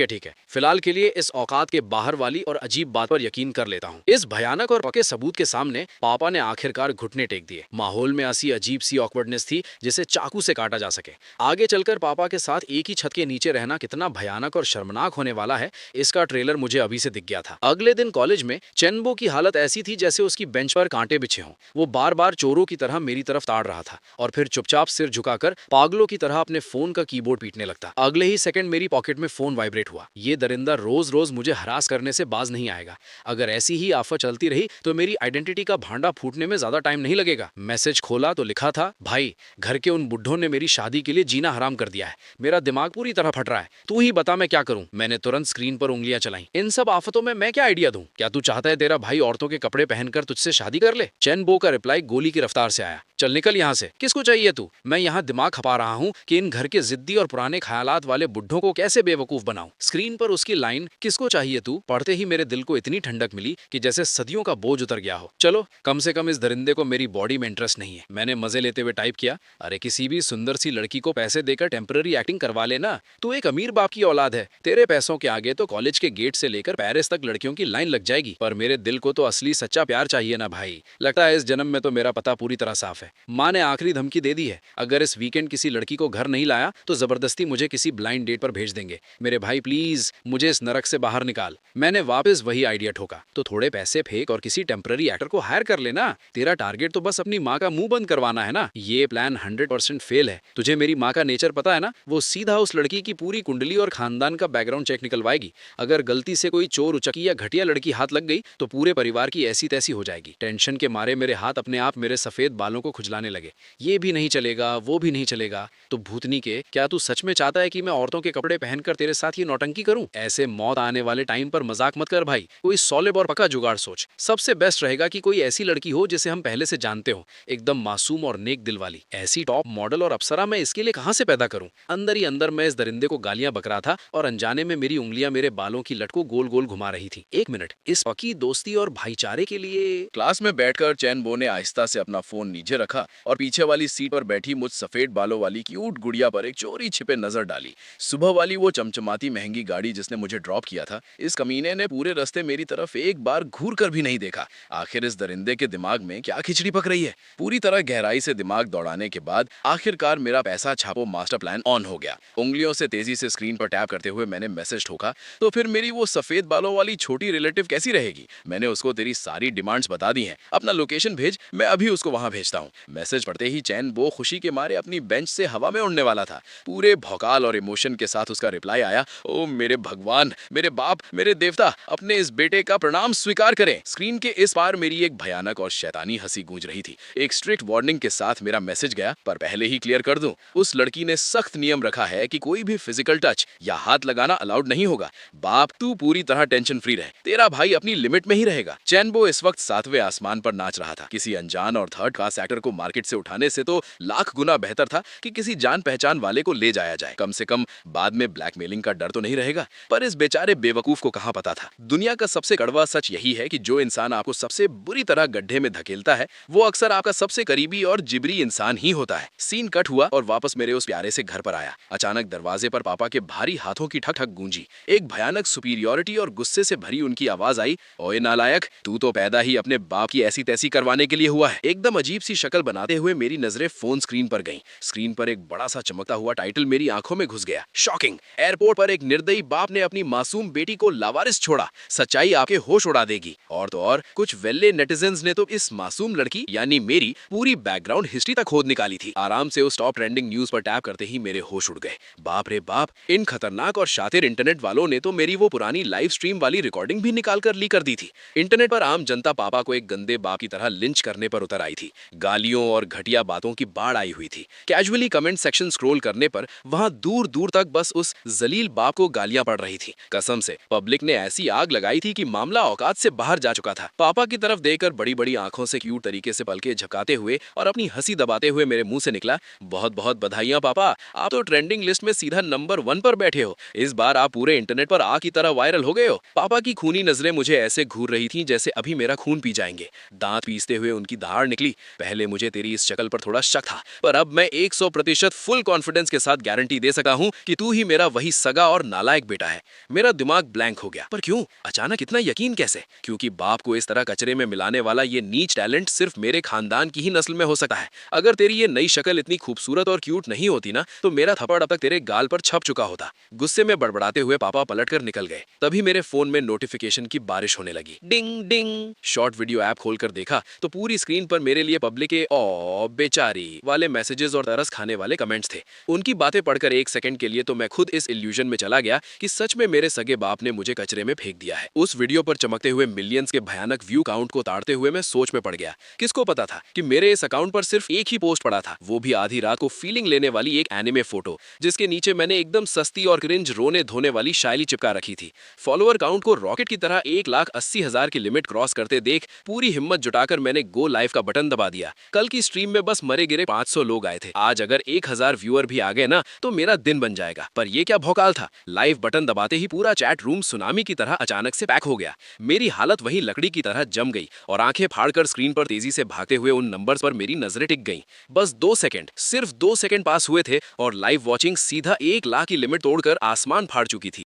है, फिलहाल के लिए इस औकात के बाहर वाली और अजीब बात पर यकीन कर लेता हूँ। इस भयानक और पक्के सबूत के सामने पापा ने आखिरकार घुटने टेक दिए। माहौल में ऐसी अजीब सी ऑकवर्डनेस थी जिसे चाकू से काटा जा सके। आगे चलकर पापा के साथ एक ही छत के नीचे रहना कितना भयानक और शर्मनाक होने वाला है, इसका ट्रेलर मुझे अभी से दिख गया था। अगले दिन कॉलेज में चेनबो की हालत ऐसी थी जैसे उसकी बेंच पर कांटे बिछे हों। वो बार बार चोरों की तरह मेरी तरफ ताड़ रहा था और फिर चुपचाप सिर झुकाकर पागलों की तरह अपने फोन का कीबोर्ड पीटने लगता। अगले ही सेकंड मेरी पॉकेट में फोन वाइब्रेट हुआ। ये दरिंदा रोज रोज मुझे हरास करने से बाज नहीं आएगा। अगर ऐसी ही आफत चलती रही तो मेरी आइडेंटिटी का भांडा फूटने में ज्यादा टाइम नहीं लगेगा। मैसेज खोला तो लिखा था, भाई घर के उन बुड्ढों ने मेरी शादी के लिए जीना हराम कर दिया है। मेरा दिमाग पूरी तरह फट रहा है। तू ही बता मैं क्या करूं? मैंने तुरंत स्क्रीन पर उंगलियां चलाई। इन सब आफतों में मैं क्या आइडिया दूं? क्या तू चाहता है तेरा भाई औरतों के कपड़े पहनकर तुझसे शादी कर ले? चेनबो का रिप्लाई गोली की रफ्तार से आया। चल निकल यहाँ से। किसको चाहिए तू? मैं यहाँ दिमाग खपा रहा हूँ कि इन घर के जिद्दी और पुराने ख्यालात वाले बुड्ढों को कैसे बेवकूफ बनाऊं। स्क्रीन पर उसकी लाइन किसको चाहिए तू पढ़ते ही मेरे दिल को इतनी ठंडक मिली कि जैसे सदियों का बोझ उतर गया हो। चलो, कम से कम इस दरिंदे को मेरी बॉडी में इंटरेस्ट नहीं है। मैंने मजे लेते हुए टाइप किया, अरे किसी भी सुंदर सी लड़की को पैसे देकर टेम्पररी एक्टिंग करवा लेना। तू एक अमीर बाप की औलाद है। तेरे पैसों के आगे तो कॉलेज के गेट से लेकर पेरिस तक लड़कियों की लाइन लग जाएगी, पर मेरे दिल को तो असली सच्चा प्यार चाहिए ना भाई। लगता है इस जन्म में तो मेरा पता पूरी तरह साफ है। माँ ने आखिरी धमकी दे दी है, अगर इस वीकेंड किसी लड़की को घर नहीं लाया तो जबरदस्ती मुझे किसी ब्लाइंड डेट पर भेज देंगे। मेरे भाई प्लीज मुझे इस नरक से बाहर निकाल। मैंने वापस वही आइडिया ठोका, तो थोड़े पैसे फेंक और किसी टेम्पररी एक्टर को हायर कर लेना। तेरा टारगेट तो बस अपनी माँ का मुंह बंद करवाना है ना। ये प्लान 100% फेल है। तुझे मेरी माँ का नेचर पता है ना, वो सीधा उस लड़की की पूरी कुंडली और खानदान का बैकग्राउंड चेक निकलवाएगी। अगर गलती से कोई चोर उचकी या घटिया लड़की हाथ लग गई तो पूरे परिवार की ऐसी तैसी हो जाएगी। टेंशन के मारे मेरे हाथ अपने आप मेरे सफेद बालों को खुजलाने लगे। ये भी नहीं चलेगा, वो भी नहीं चलेगा। तो भूतनी के, क्या तू सच में चाहता है कि मैं औरतों के कपड़े पहनकर तेरे साथ ये नौटंकी करूं? ऐसे मौत आने वाले टाइम पर मजाक मत कर भाई, कोई सॉलिड और पक्का जुगाड़ सोच। सबसे बेस्ट रहेगा कि कोई ऐसी लड़की हो जिसे हम पहले से जानते हो, एकदम मासूम और नेक दिल वाली। ऐसी टॉप मॉडल और अप्सरा मैं इसके लिए कहां से पैदा करूं? अंदर ही अंदर मैं इस दरिंदे को गालियां बक रहा था और अनजाने में मेरी उंगलियां मेरे बालों की लट को गोल गोल घुमा रही थी। एक मिनट, इस पक्की दोस्ती और भाईचारे के लिए। क्लास में बैठकर चेनबो ने आहिस्ता से अपना फोन नीचे रखा और पीछे वाली सीट पर बैठी मुझ सफेद बालों वाली क्यूट गुड़िया पर एक चोरी छिपे नजर डाली। सुबह वाली वो चमचमाती महंगी गाड़ी जिसने मुझे ड्रॉप किया था, इस कमीने ने पूरे रास्ते मेरी तरफ एक बार घूर कर भी नहीं देखा। आखिर इस दरिंदे के दिमाग में क्या खिचड़ी पक रही है? पूरी तरह गहराई से दिमाग दौड़ाने के बाद आखिरकार मेरा पैसा छापो मास्टर प्लान ऑन हो गया। उंगलियों से तेजी से स्क्रीन पर टैप करते हुए मैंने मैसेज ठोका, तो फिर मेरी वो सफेद बालों वाली छोटी रिलेटिव कैसी रहेगी? मैंने उसको तेरी सारी डिमांड्स बता दी हैं, अपना लोकेशन भेज, मैं अभी उसको वहां भेजता हूँ। मैसेज पढ़ते ही चैन बो खुशी के मारे अपनी बेंच से हवा में उड़ने वाला था। पूरे भौकाल और इमोशन के साथ उसका रिप्लाई आया, ओ मेरे भगवान, मेरे बाप, मेरे देवता, अपने इस बेटे का प्रणाम स्वीकार करें। स्क्रीन के इस पार मेरी एक भयानक और शैतानी हंसी गूंज रही थी। एक स्ट्रिक्ट वार्निंग के साथ मेरा मैसेज गया, पर पहले ही क्लियर कर दूं, उस लड़की ने सख्त नियम रखा है कि कोई भी फिजिकल टच या हाथ लगाना अलाउड नहीं होगा। बाप, तू पूरी तरह टेंशन फ्री रहे, तेरा भाई अपनी लिमिट में ही रहेगा। चैनबो इस वक्त 7वें आसमान पर नाच रहा था। किसी अनजान और थर्ड क्लास एक्टर को मार्केट से उठाने से तो लाख गुना बेहतर था कि किसी जान पहचान वाले को ले जाया जाए। कम से कम बाद में ब्लैकमेलिंग का डर तो नहीं रहेगा। पर इस बेचारे बेवकूफ को कहां पता था, दुनिया का सबसे कड़वा सच यही है कि जो इंसान आपको सबसे बुरी तरह गड्ढे में धकेलता है, वो अक्सर आपका सबसे करीबी और जिबरी इंसान ही होता है। सीन कट हुआ और वापस मेरे उस प्यारे से घर पर आया। अचानक दरवाजे पर पापा के भारी हाथों की ठक ठक गूंजी। एक भयानक सुपीरियोरिटी और गुस्से से भरी उनकी आवाज आई, ओए नालायक, तू तो पैदा ही अपने बाप की ऐसी तैसी करवाने के लिए हुआ है। एकदम अजीब सी शक्ल बनाते हुए मेरी नजरें फोन स्क्रीन पर गईं। स्क्रीन पर एक बड़ा सा चमकता हुआ टाइटल मेरी आंखों में घुस गया, शॉकिंग। एयरपोर्ट पर एक निर्दयी बाप ने अपनी मासूम बेटी को लावारिस छोड़ा। सच्चाई आपके होश उड़ा देगी। और तो और कुछ वेल्ले नेटिजन्स ने तो इस मासूम लड़की यानी मेरी पूरी बैकग्राउंड हिस्ट्री तक खोद निकाली थी। आराम से उस टॉप ट्रेंडिंग न्यूज पर टैप करते ही मेरे होश उड़ गए। बाप रे बाप, इन खतरनाक और शातिर इंटरनेट वालों ने तो मेरी वो पुरानी लाइव स्ट्रीम वाली रिकॉर्डिंग भी निकाल कर लीक कर दी थी। इंटरनेट पर आम जनता पापा को एक गंदे बाप की तरह लिंच करने पर उतर आई थी। गालियों और घटिया बातों की बाढ़ आई हुई थी। कैजुअली कमेंट सेक्शन स्क्रॉल करने पर वहां दूर दूर तक बस उस जलील बाप को गालियां पड़ रही थी। कसम से पब्लिक ने ऐसी आग लगाई थी कि मामला औकात से बाहर जा चुका था। पापा की तरफ देखकर बड़ी बड़ी आंखों से क्यूट तरीके से पलके झपकाते हुए और अपनी हंसी दबाते हुए मेरे मुंह से निकला, बहुत बहुत बधाइयां पापा, आप तो ट्रेंडिंग लिस्ट में सीधा नंबर 1 पर बैठे हो। इस बार आप पूरे इंटरनेट पर आग की तरह वायरल हो गए हो। पापा की खूनी नजरें मुझे ऐसे घूर रही थी जैसे अभी मेरा खून पी जाएंगे। दांत पीसते हुए उनकी दहाड़ निकली, पहले मुझे तेरी इस शक्ल पर थोड़ा शक था, पर अब मैं 100% फुल कॉन्फिडेंस के साथ गारंटी दे सका हूं कि तू ही मेरा वही सगा और नालायक बेटा है। मेरा दिमाग ब्लैंक हो गया। पर क्यों अचानक इतना यकीन कैसे? क्योंकि बाप को इस तरह कचरे में मिलाने वाला ये नीच टैलेंट सिर्फ मेरे खानदान की ही नस्ल में हो सकता है। अगर तेरी ये नई शक्ल इतनी खूबसूरत और क्यूट नहीं होती ना, तो मेरा थप्पड़ अब तक तेरे गाल पर छप चुका होता। गुस्से में बड़बड़ाते हुए पापा पलटकर निकल गए। तभी मेरे फोन में नोटिफिकेशन की बारिश होने लगी। डिंग डिंग। शॉर्ट वीडियो ऐप खोलकर देखा तो पूरी स्क्रीन पर मेरे लिए पब्लिक के ओ बेचारी वाले मैसेजेस और तरस खाने वाले कमेंट्स थे। उनकी बातें पढ़कर एक सेकंड के लिए तो मैं खुद इस इल्यूजन में चला गया कि सच में मेरे सगे बाप ने मुझे कचरे में फेंक दिया है। उस वीडियो पर चमकते हुए मिलियंस के भयानक व्यू काउंट को ताड़ते हुए मैं सोच में पड़ गया। किसको पता था कि मेरे इस अकाउंट पर सिर्फ एक ही पोस्ट पड़ा था, वो भी आधी रात को फीलिंग लेने वाली एक एनिमे फोटो, जिसके नीचे मैंने एकदम सस्ती और क्रिंज रोने धोने वाली शायरी चिपका रखी थी। फॉलोअर काउंट को रॉकेट की तरह 1,80,000 की लिमिट क्रॉस करते देख पूरी हिम्मत जुटाकर मैंने गो लाइव का बटन दबा दिया। कल की स्ट्रीम में बस मरे गिरे 500 लोग आए थे। आज अगर 1000 व्यूअर भी आ गए ना, तो मेरा दिन बन जाएगा। पर ये क्या भौकाल था, लाइव बटन दबाते ही पूरा चैट रूम सुनामी की तरह अचानक से पैक हो गया। मेरी हालत वही लकड़ी की तरह जम गई और आंखें फाड़कर स्क्रीन पर तेजी से भागते हुए उन नंबर्स पर मेरी नजरें टिक गईं। बस 2 सेकंड, सिर्फ 2 सेकंड पास हुए थे और लाइव वॉचिंग सीधा 1 लाख की लिमिट तोड़कर आसमान फाड़ चुकी थी।